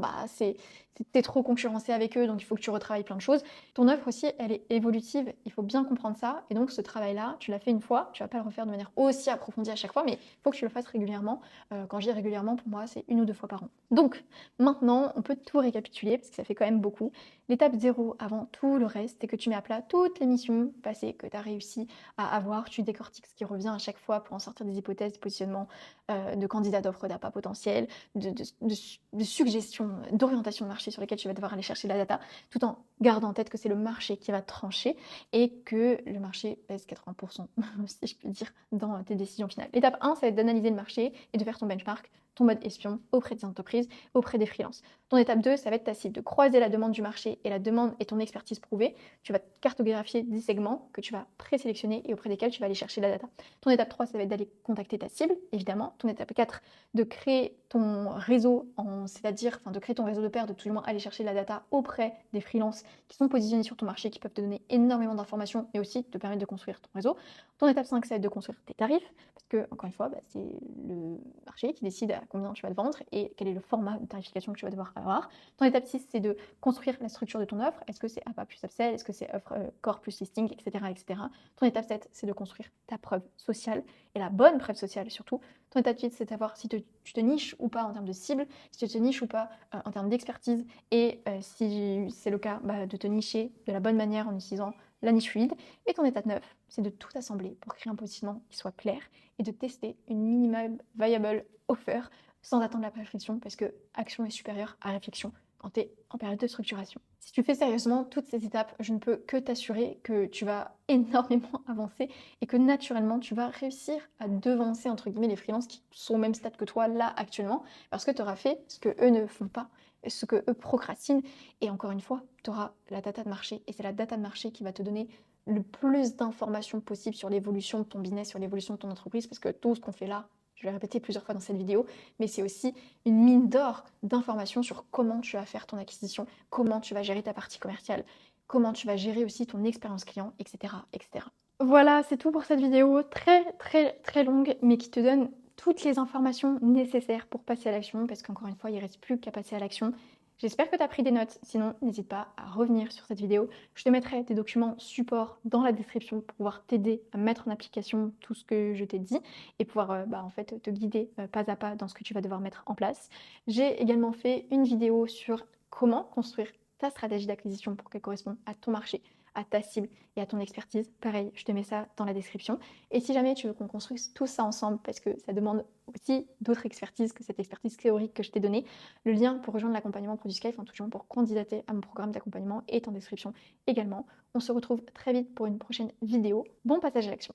t'es trop concurrencé avec eux, donc il faut que tu retravailles plein de choses. Ton offre aussi, elle est évolutive, il faut bien comprendre ça, et donc ce travail-là, tu l'as fait une fois, tu vas pas le refaire de manière aussi approfondie à chaque fois, mais il faut que tu le fasses régulièrement. Quand je dis régulièrement, pour moi, c'est 1 ou 2 fois par an. Donc, maintenant, on peut tout récapituler, parce que ça fait quand même beaucoup. L'étape 0 avant tout le reste, c'est que tu mets à plat toutes les missions passées que tu as réussi à avoir, tu décortiques ce qui revient à chaque fois pour en sortir des hypothèses, des positionnements de candidats d'offres d'appât potentiels, de suggestions, d'orientation de marché sur lesquelles tu vas devoir aller chercher de la data, tout en gardant en tête que c'est le marché qui va trancher et que le marché pèse 80%, si je puis dire, dans tes décisions finales. L'étape 1, ça va être d'analyser le marché et de faire ton benchmark, ton mode espion auprès des entreprises, auprès des freelances. Ton étape 2, ça va être ta cible, de croiser la demande du marché et la demande et ton expertise prouvée. Tu vas cartographier 10 segments que tu vas présélectionner et auprès desquels tu vas aller chercher la data. Ton étape 3, ça va être d'aller contacter ta cible, évidemment. Ton étape 4, de créer ton réseau, c'est-à-dire de créer ton réseau de pairs, de tout le monde aller chercher la data auprès des freelances qui sont positionnés sur ton marché, qui peuvent te donner énormément d'informations et aussi te permettre de construire ton réseau. Ton étape 5, ça va être de construire tes tarifs, parce que, encore une fois, c'est le marché qui décide à combien tu vas le vendre et quel est le format de tarification que tu vas devoir avoir. Ton étape 6, c'est de construire la structure de ton offre. Est-ce que c'est APA plus upsell? Est-ce que c'est offre core plus listing, etc., etc. Ton étape 7, c'est de construire ta preuve sociale et la bonne preuve sociale surtout. Ton étape 8, c'est de savoir si tu te niches ou pas en termes de cible, si tu te niches ou pas en termes d'expertise et si c'est le cas, de te nicher de la bonne manière en utilisant la niche fluide. Et ton étape 9, c'est de tout assembler pour créer un positionnement qui soit clair et de tester une minimum viable offer sans attendre la perfection parce que action est supérieure à réflexion quand tu es en période de structuration. Si tu fais sérieusement toutes ces étapes, je ne peux que t'assurer que tu vas énormément avancer et que naturellement tu vas réussir à devancer entre guillemets les freelances qui sont au même stade que toi là actuellement parce que tu auras fait ce que eux ne font pas ce que eux procrastinent. Et encore une fois, tu auras la data de marché. Et c'est la data de marché qui va te donner le plus d'informations possible sur l'évolution de ton business, sur l'évolution de ton entreprise, parce que tout ce qu'on fait là, je l'ai répété plusieurs fois dans cette vidéo, mais c'est aussi une mine d'or d'informations sur comment tu vas faire ton acquisition, comment tu vas gérer ta partie commerciale, comment tu vas gérer aussi ton expérience client, etc., etc. Voilà, c'est tout pour cette vidéo, très longue, mais qui te donne toutes les informations nécessaires pour passer à l'action, parce qu'encore une fois, il ne reste plus qu'à passer à l'action. J'espère que tu as pris des notes, sinon n'hésite pas à revenir sur cette vidéo. Je te mettrai des documents support dans la description pour pouvoir t'aider à mettre en application tout ce que je t'ai dit et pouvoir en fait te guider pas à pas dans ce que tu vas devoir mettre en place. J'ai également fait une vidéo sur comment construire ta stratégie d'acquisition pour qu'elle corresponde à ton marché, à ta cible et à ton expertise. Pareil, je te mets ça dans la description. Et si jamais tu veux qu'on construise tout ça ensemble, parce que ça demande aussi d'autres expertises que cette expertise théorique que je t'ai donnée, le lien pour rejoindre l'accompagnement ProduSky, enfin tout simplement pour candidater à mon programme d'accompagnement est en description également. On se retrouve très vite pour une prochaine vidéo. Bon passage à l'action.